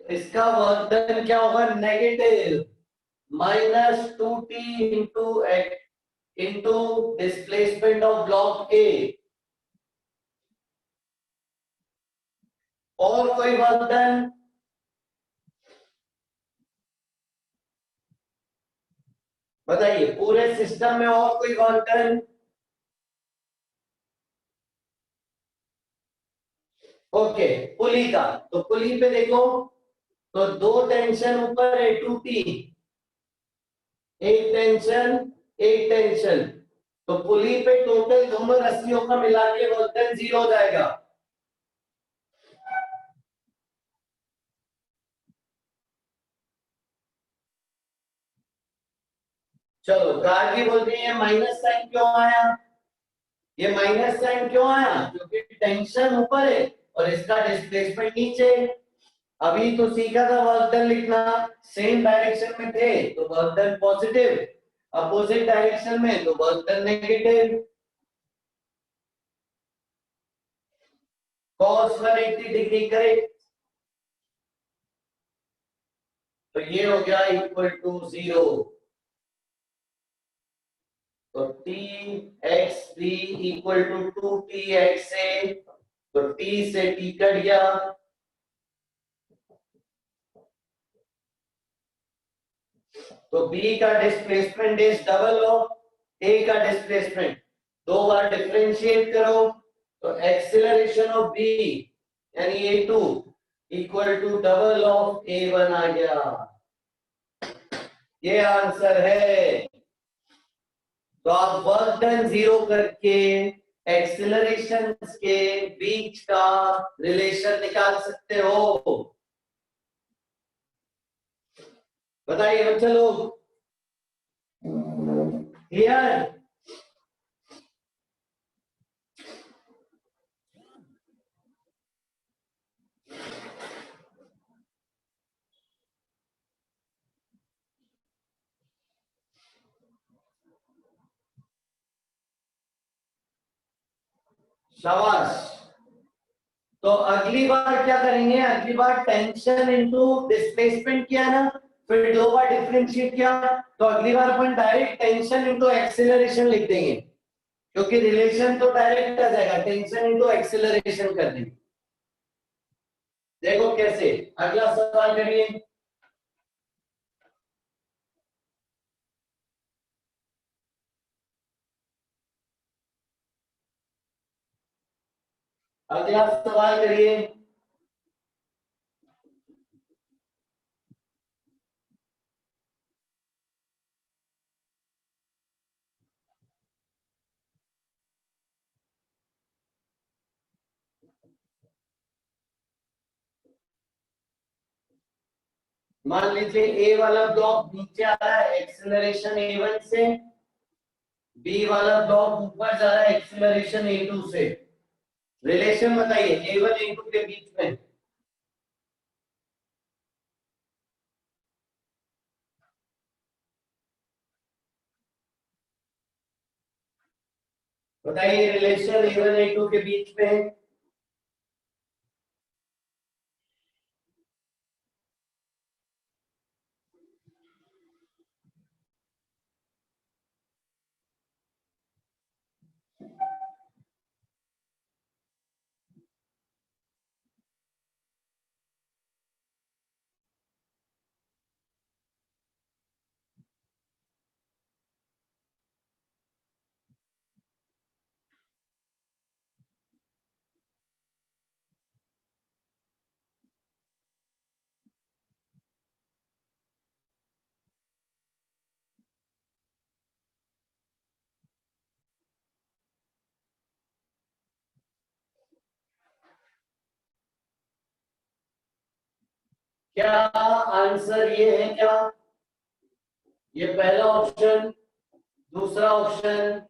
इसका वर्क डन क्या होगा? Negative -2t into displacement of block ए। और कोई वर्क डन? बताइए पूरे सिस्टम में और कोई वर्क डन? ओके, पुली का, तो पुली पे देखो, तो दो टेंशन ऊपर है 2t, एक टेंशन एक टेंशन, तो पुली पे टोटल दोनों रस्सियों का मिला के वर्क डन 0 हो जाएगा। चलो गार्गी बोलते हैं माइनस साइन क्यों आया? ये माइनस साइन क्यों आया? क्योंकि टेंशन ऊपर है और इसका डिस्प्लेसमेंट नीचे। अभी तो सीखा था वर्क डन लिखना, सेम डायरेक्शन में थे तो work done positive, opposite direction में तो work done negative. cos 180 degree correct, तो ये हो गया इक्वल टू 0। तो T X B equal to 2t x a, तो t से t कट गया, तो b का displacement is double of a का डिस्प्लेसमेंट। दो बार डिफरेंशिएट करो तो एक्सीलरेशन ऑफ b यानी a2 equal to double of a1 आ गया। ये आंसर है। तो आप वर्क डन जीरो करके एक्सीलरेशन के बीच का रिलेशन निकाल सकते हो। बताइए बच्चे लोग, क्लियर? शाबाश। तो अगली बार क्या करेंगे? अगली बार टेंशन इनटू डिस्प्लेसमेंट किया ना, फिर दो बार डिफरेंशिएट किया, तो अगली बार अपन डायरेक्ट टेंशन इनटू एक्सीलरेशन लिख देंगे, क्योंकि रिलेशन तो डायरेक्ट आ जाएगा, टेंशन इनटू एक्सीलरेशन कर देंगे। देखो कैसे, अगला सवाल करिए। अगला सवाल करिए। मान लीजिए ए वाला ब्लॉक नीचे आ रहा है एक्सीलरेशन a1 से, बी वाला ब्लॉक ऊपर जा रहा है एक्सीलरेशन a2 से। रिलेशन बताइए a1 a2 के बीच में। बताइए रिलेशन a1 a2 के बीच में। क्या आंसर ये है क्या? ये पहला ऑप्शन, दूसरा ऑप्शन।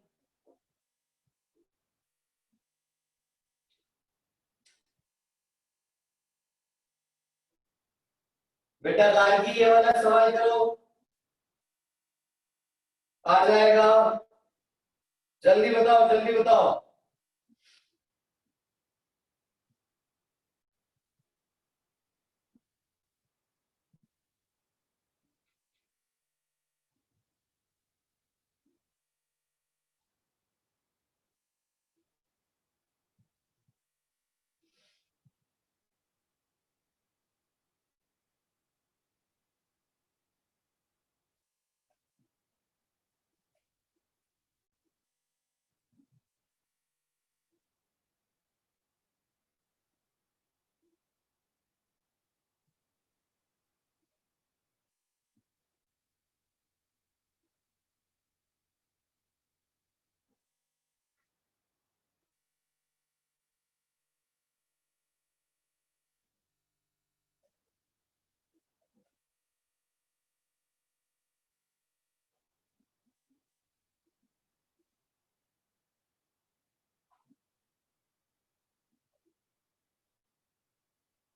बेटा गार्गी ये वाला सवाल करो, आ जाएगा। जल्दी बताओ जल्दी बताओ।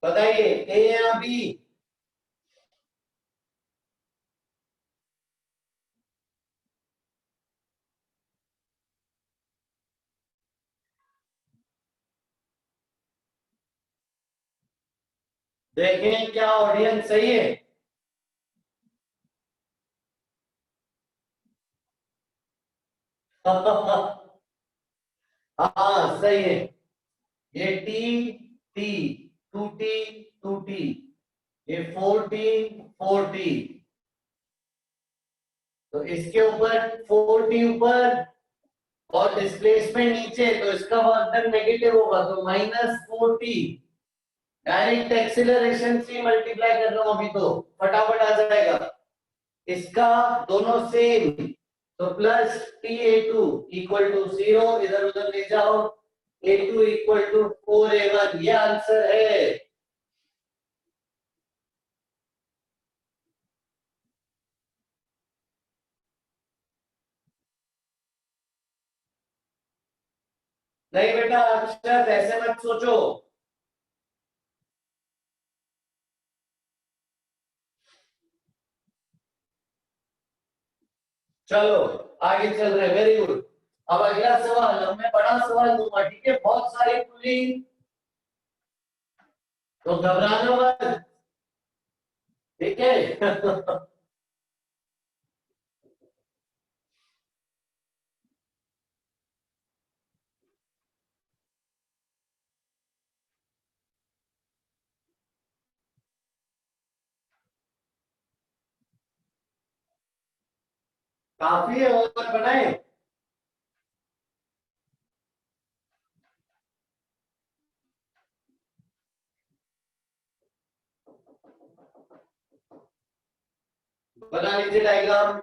बताइए ए या बी? देखें क्या ऑडियंस सही है? हाँ सही है। ये T T, two T two T, ये 4T 4T, तो इसके ऊपर 4T ऊपर और डिस्प्लेसमेंट नीचे, तो इसका वर्क नेगेटिव होगा, तो -4T। डायरेक्ट एक्सीलरेशन से मल्टीप्लाई कर रहा हूं अभी, तो फटाफट आ जाएगा। इसका दोनों सेम, तो +T_A2 इक्वल टू 0, इधर उधर ले जाओ, A2 इक्वल टू 4A1, ये आंसर है। नहीं बेटा अक्षर ऐसे मत सोचो। चलो आगे चल रहे, वेरी गुड। अब अगला सवाल, अब मैं बड़ा सवाल दूंगा, ठीक है? बहुत सारी पुलिंग, तो घबराना मत, ठीक है? काफी है और बनाए। बना लीजिए डायग्राम।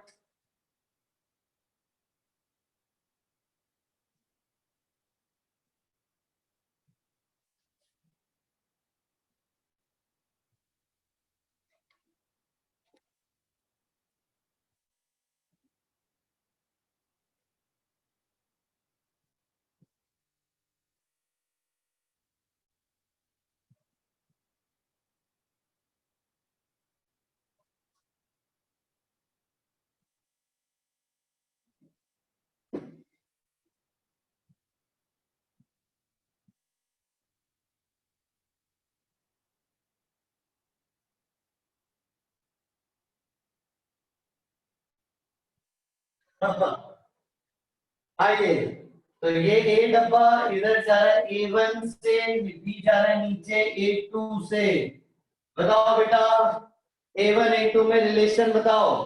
आइए, तो ये ए डब्बा इधर जा रहा है A1 से, बी जा रहा है नीचे A2 से। बताओ बेटा, A1 A2 में रिलेशन बताओ।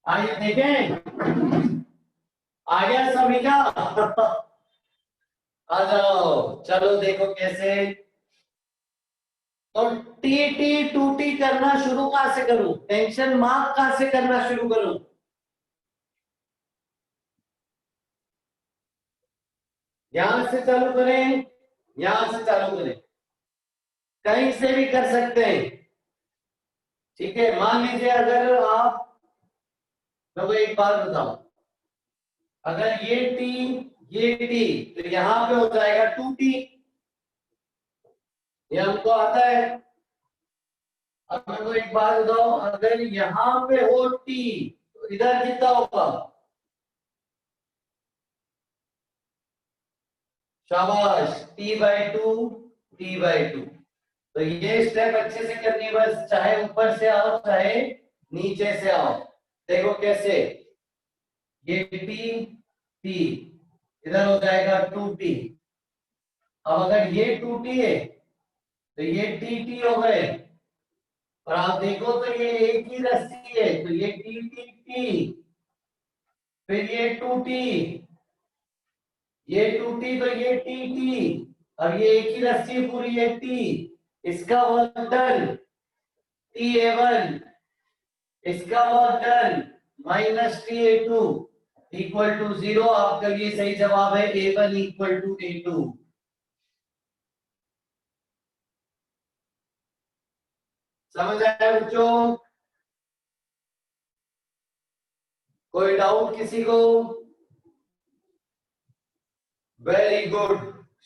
आइए देखें, आ गया सभी का। आ जाओ, चलो देखो कैसे। तो टी टी टू टी करना शुरू कहां से करूं, टेंशन मार्क कहां से करना शुरू करूं? यहां से चालू करें, यहां से चालू करें, कहीं से भी कर सकते हैं। ठीक है, मान लीजिए अगर आप, मैं को एक बात बताऊं, अगर ये टी तो यहां पे हो जाएगा टू टी, ये हमको आता है। अब मेरे को एक बात बताओ, अगर यहां पे हो टी तो इधर कितना होगा? शाबाश, t/2, t/2। तो ये स्टेप अच्छे से करनी है, बस चाहे ऊपर से आओ चाहे नीचे से आओ। देखो कैसे, ये टी इधर हो जाएगा टू टी। अब अगर ये टू टी है तो ये टी हो गए, और आप देखो तो ये एक ही रस्सी है, तो ये टी, फिर ये टू टी, ये टू टी, तो ये टी, और ये एक ही रस्सी पूरी है टी। इसका वर्क डन TA1, इसका work done -TA2 equal to 0। आपका ये सही जवाब है, A1 इक्वल टू A2। समझ आया बच्चों? कोई डाउट किसी को? वेरी गुड,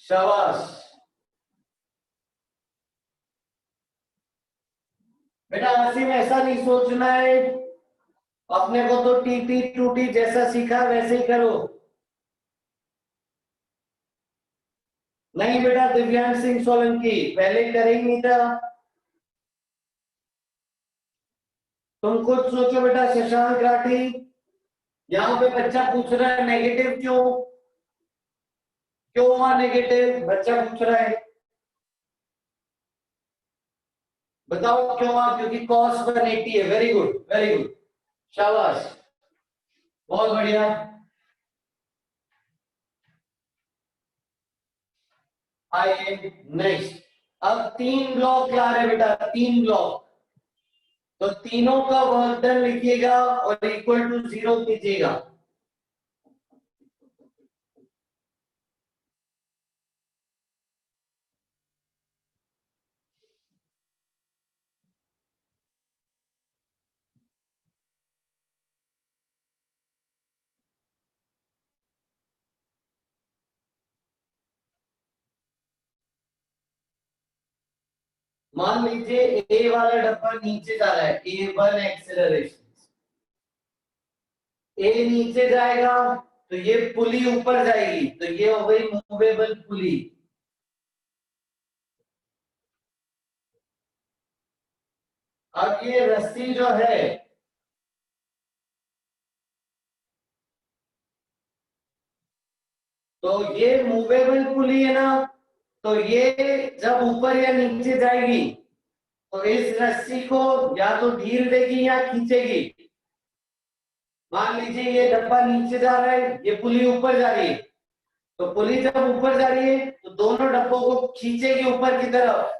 शाबाश। बेटा आसिम, ऐसा नहीं सोचना है, अपने को तो टीटी टूटी जैसा सीखा वैसे ही करो। नहीं बेटा, दिव्यांश सिंह सोलंकी पहले करे ही नहीं था। तुम खुद सोचो बेटा, शशांक राठी, यहाँ पे बच्चा पूछ रहा है नेगेटिव क्यों, क्यों हुआ नेगेटिव, बच्चा पूछ रहा है, बताओ क्यों हुआ? क्योंकि cos 180 है। वेरी गुड, वेरी गुड, शाबाश, बहुत बढ़िया। आइए नेक्स्ट। अब 3 ब्लॉक ला रहे बेटा, 3 ब्लॉक, तो तीनों का वर्क डन लिखिएगा और इक्वल टू 0 कीजिएगा। मान लीजिए ए वाला डब्बा नीचे जा रहा है, A1 एक्सेलरेशन, ए नीचे जाएगा तो ये पुली ऊपर जाएगी, तो ये हो गई मूवेबल पुली। अब ये रस्सी जो है, तो ये मूवेबल पुली है ना, तो ये जब ऊपर या नीचे जाएगी तो इस रस्सी को या तो ढील देगी या खींचेगी। मान लीजिए ये डब्बा नीचे जा रहा है, ये पुली ऊपर जा रही है, तो पुली जब ऊपर जा रही है तो दोनों डब्बों को खींचेगी ऊपर की तरफ।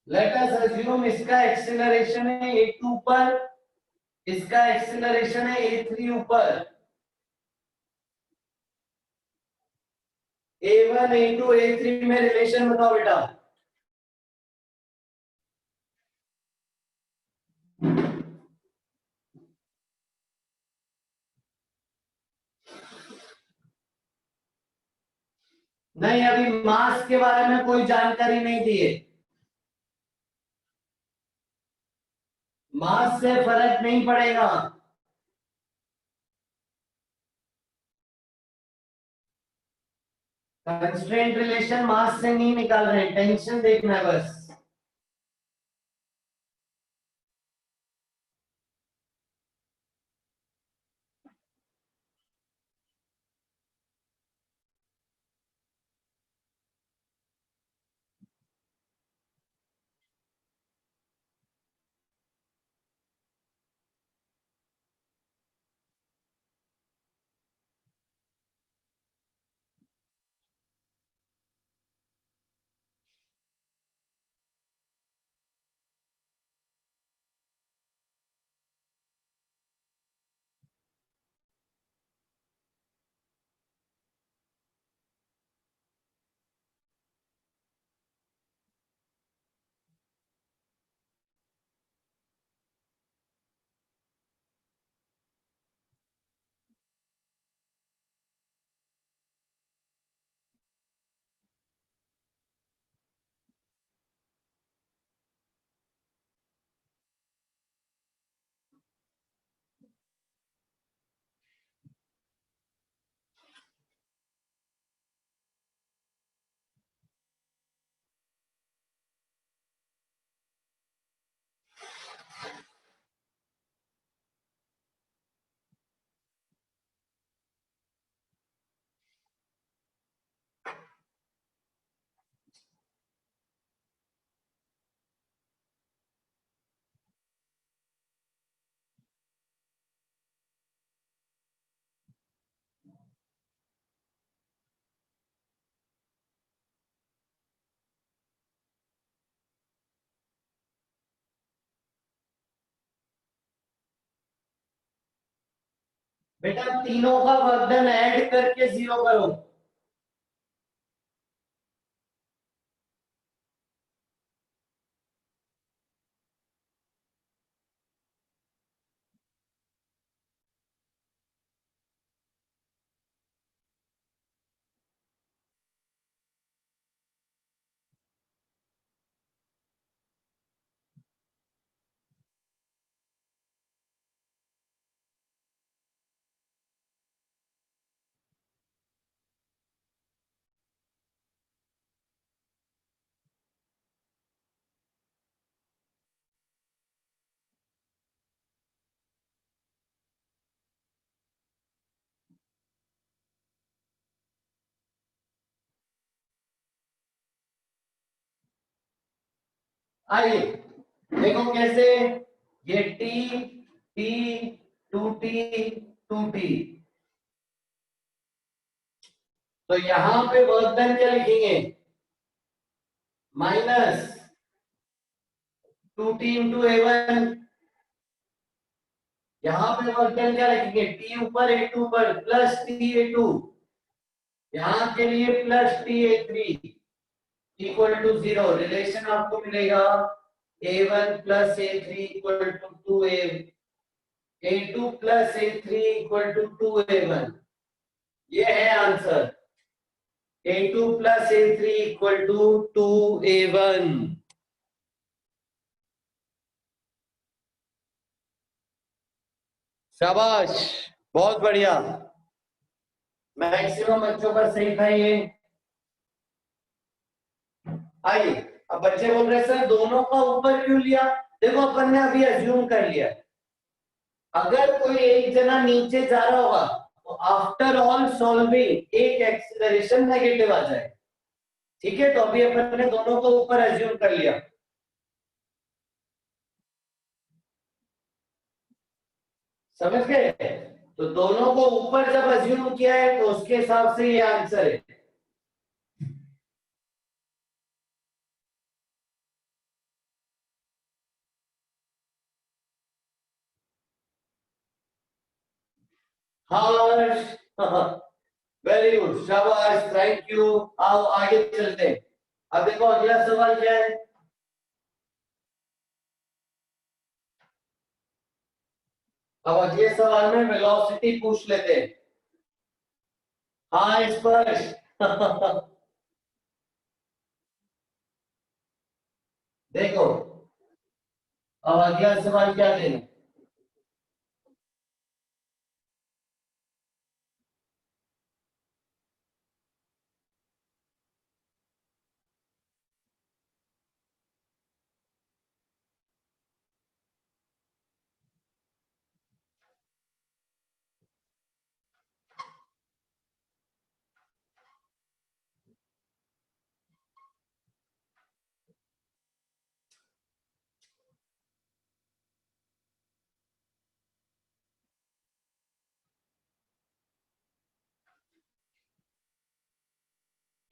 लेट अस अज्यूम इसका एक्सेलरेशन है A2 ऊपर, इसका एक्सेलरेशन है A3 ऊपर। A1 A2 A3 में रिलेशन बताओ बेटा। नहीं, अभी मास के बारे में कोई जानकारी नहीं दी है, मास से फर्क नहीं पड़ेगा। कंस्ट्रेंट रिलेशन मास से नहीं निकाल रहे, टेंशन देखना है बस। बेटा तीनों का वर्क ऐड करके 0 करो। आइए देखो कैसे, ये T T two T two T, तो यहां पे वर्क डन क्या लिखेंगे, minus two T into A1। यहां पे वर्क डन क्या लिखेंगे, टी ऊपर A2 पर प्लस टी A2, यहां के लिए plus T A3 equal to 0। Relation आपको मिलेगा A1 plus A3 equal to 2A, A2 plus A3 equal to 2A1। ये है answer, A2 plus A3 equal to 2A1। शाबाश, बहुत बढ़िया, मैक्सिमम बच्चों का सही था ये। आइए अब बच्चे बोल रहे सर दोनों का ऊपर क्यों लिया। देखो अपन ने अभी अज्यूम कर लिया, अगर कोई एक जना नीचे जा रहा होगा तो आफ्टर ऑल सॉल्विंग एक एक्सीलरेशन नेगेटिव आ जाए। ठीक है, तो अभी अपन ने दोनों को ऊपर अज्यूम कर लिया, समझ गए। तो दोनों को ऊपर जब अज्यूम किया है तो उसके हिसाब से ये आंसर है। हाँ वेरी गुड, शाबाश, थैंक यू। आओ आगे चलते हैं। अब देखो अगला सवाल क्या है। अब अगले सवाल में वेलोसिटी पूछ लेते हैं। हाँ स्पर्श देखो अब अगला सवाल क्या देना।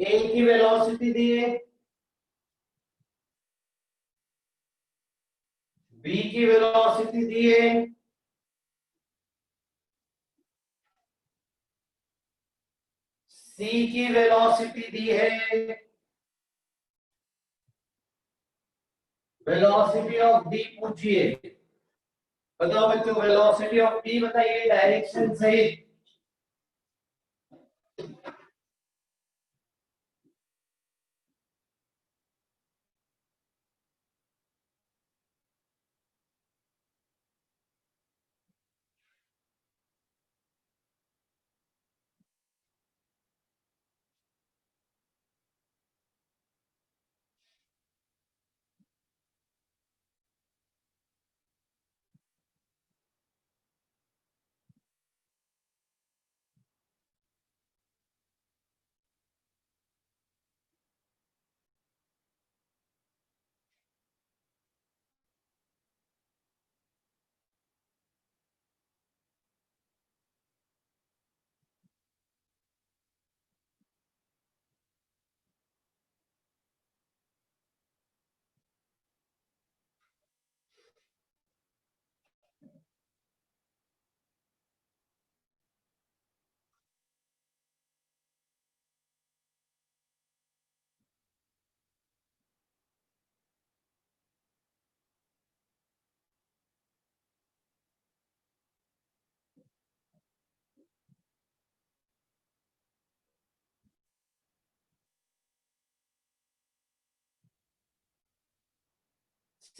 ए की वेलोसिटी दी है, बी की वेलोसिटी दी है, सी की वेलोसिटी दी है, वेलोसिटी ऑफ डी पूछिए। बताओ बच्चों वेलोसिटी ऑफ डी बताइए डायरेक्शन सहित।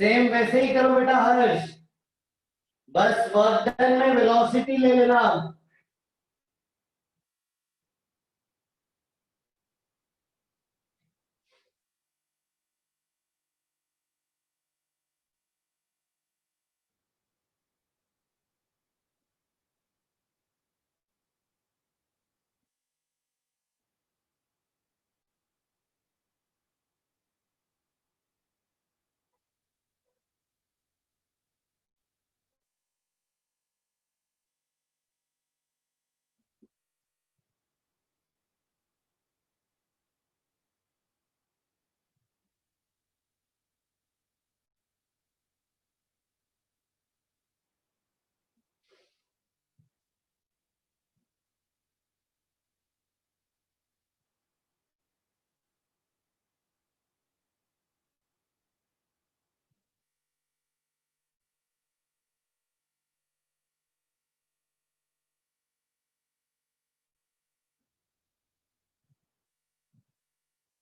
सेम वैसे ही करो बेटा हर्ष, बस वर्क डन में वेलोसिटी ले लेना।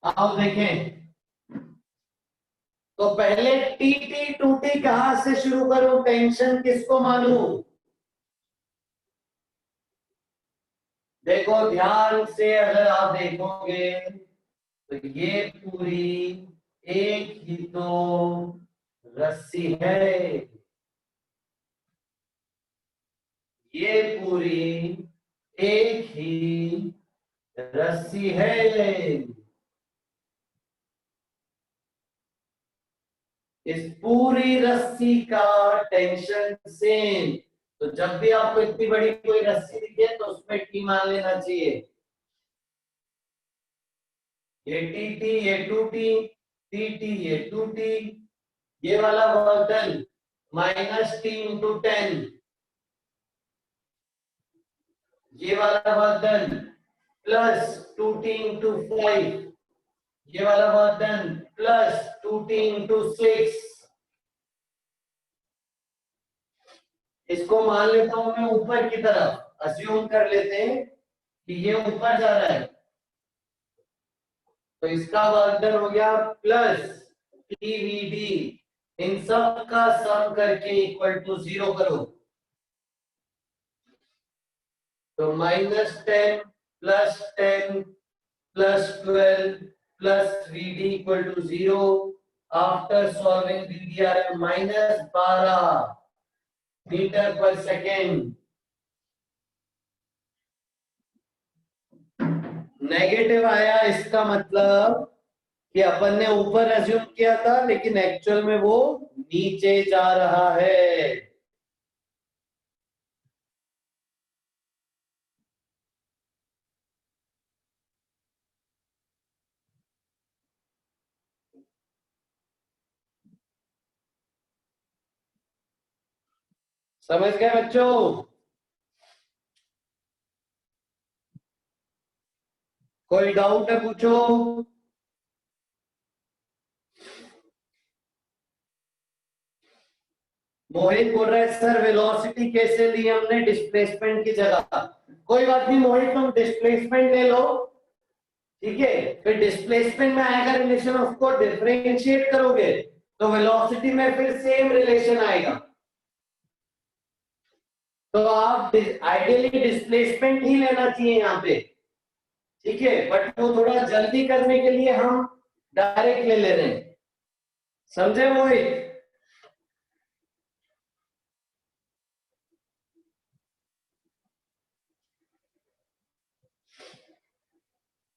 आओ देखें, तो पहले टी टी टू टी कहां से शुरू करूं, टेंशन किसको मालूम? देखो ध्यान से अगर आप देखोगे तो ये पूरी एक ही तो रस्सी है, ये पूरी एक ही रस्सी है। इस पूरी रस्सी का टेंशन सेम, तो जब भी आपको इतनी बड़ी कोई रस्सी दिखे तो उसमें टी मान लेना चाहिए। ये टी टी, ये टू टी, टी टी, ये टू टी, ये वाला वर्क डन -T × 10, ये वाला वर्क डन +2T × 5, ये वाला वर्क डन +2T × 6। इसको मान लेता हूं मैं ऊपर की तरफ, अज्यूम कर लेते हैं कि ये ऊपर जा रहा है, तो इसका वर्क डन हो गया +TVD, इन सब का सम करके =0 करो, तो -10 +10 +12 +VD =0। आफ्टर सॉल्विंग VD आ रहा है -12 मीटर/सेकेंड। नेगेटिव आया, इसका मतलब कि अपन ने ऊपर अज्यूम किया था लेकिन एक्चुअल में वो नीचे जा रहा है। समझ गए बच्चों? कोई डाउट है पूछो। मोहित बोल रहा है सर वेलोसिटी कैसे ली हमने डिस्प्लेसमेंट की जगह। कोई बात नहीं मोहित, तुम डिस्प्लेसमेंट ले लो, ठीक है, फिर डिस्प्लेसमेंट में आएगा रिलेशन, उसको डिफरेंशिएट करोगे तो वेलोसिटी में फिर सेम रिलेशन आएगा। तो आप आइडियली डिस्प्लेसमेंट ही लेना चाहिए यहाँ पे, ठीक है, बट वो थोड़ा जल्दी करने के लिए हम डायरेक्ट ले रहे हैं। समझे मोहित?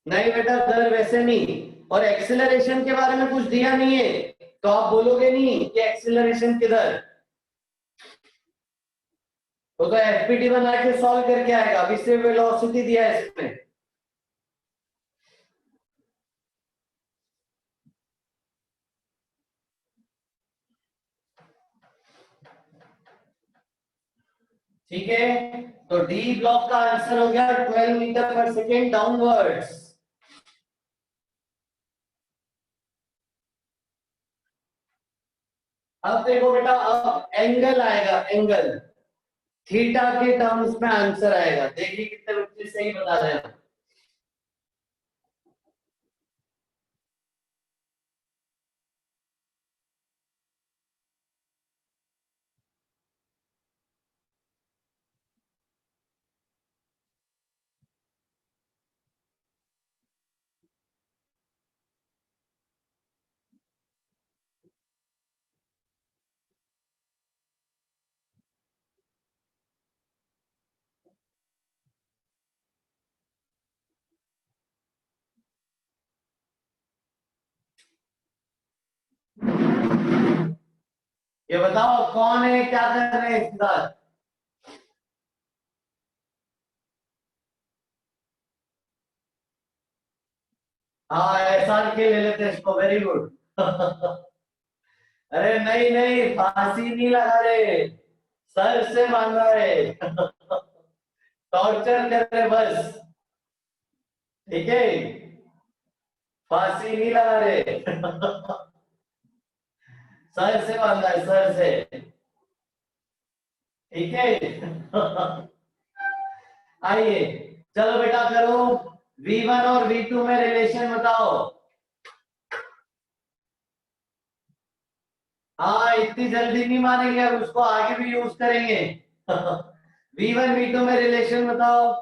नहीं बेटा दर वैसे नहीं, और एक्सेलरेशन के बारे में कुछ दिया नहीं है तो आप बोलोगे नहीं कि एक्सेलरेशन किधर, वो तो एफपीटी बना के सॉल्व करके आएगा, अभी से वेलोसिटी दिया है इसमें। ठीक है, तो डी ब्लॉक का आंसर हो गया 12 मीटर/सेकेंड डाउनवर्ड्स। अब देखो बेटा, अब एंगल आएगा, एंगल थीटा के टर्म्स में आंसर आएगा। देखिए कितने बच्चे सही बता रहे हैं। ये बताओ कौन है, क्या कर रहे हैं इसके साथ? हाँ, एसआर के ले लेते हैं इसको, वेरी गुड। अरे नहीं नहीं, फांसी नहीं लगा रहे, सर से बांधा है। टॉर्चर कर रहे बस, ठीक है, फांसी नहीं लगा रहे। सर से बांधा है, सर से, ठीक है। आइए, चलो बेटा करो, V1 और V2 में रिलेशन बताओ। हाँ, इतनी जल्दी नहीं मानेंगे, अब उसको आगे भी यूज करेंगे। V1 V2 में रिलेशन बताओ।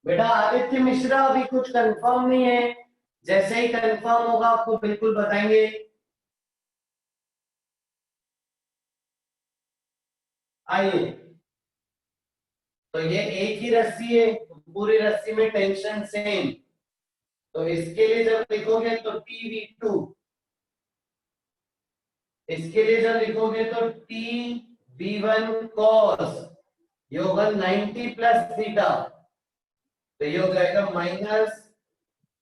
बेटा आदित्य मिश्रा अभी कुछ कंफर्म नहीं है, जैसे ही कंफर्म होगा आपको बिल्कुल बताएंगे। आइए, तो ये एक ही रस्सी है, पूरी रस्सी में टेंशन सेम, तो इसके लिए जब लिखोगे तो TV2, इसके लिए जब लिखोगे तो TV1 cos, ये होगा 90 प्लस थीटा, तो ये हो जाएगा minus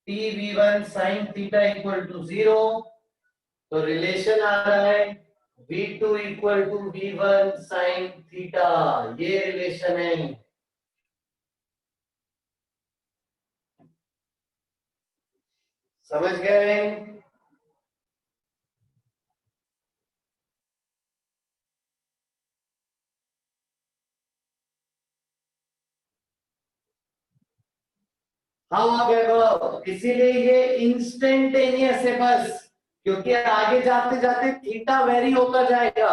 TV1 sine theta equal to 0। तो रिलेशन आ रहा है V2 equal to V1 sine theta, ये रिलेशन है। समझ गए? हाँ वैभव, इसीलिए ये इंस्टेंटेनियस है बस, क्योंकि आगे जाते जाते थीटा वेरी होता जाएगा,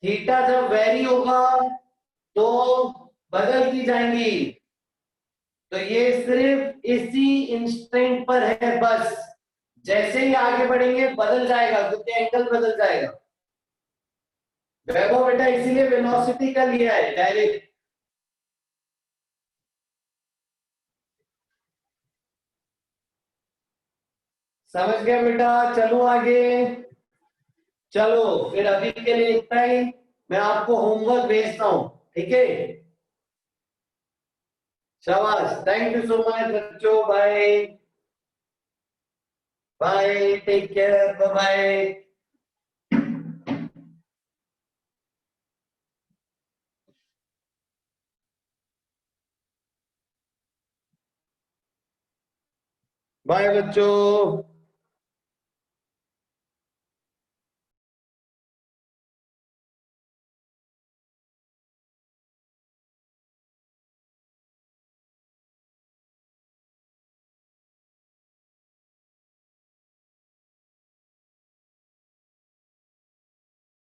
थीटा जब वेरी होगा तो बदलती जाएंगी, तो ये सिर्फ इसी इंस्टेंट पर है बस, जैसे ही आगे बढ़ेंगे बदल जाएगा, क्योंकि एंगल बदल जाएगा। वैभव बेटा इसीलिए वेलोसिटी का लिया है डायरेक्ट। समझ गया बेटा, चलो आगे। चलो फिर अभी के लिए इतना ही, मैं आपको होमवर्क भेजता हूं, ठीक है? शाबाश, थैंक यू सो मच बच्चों, bye bye, take care, bye bye. Bye बच्चों।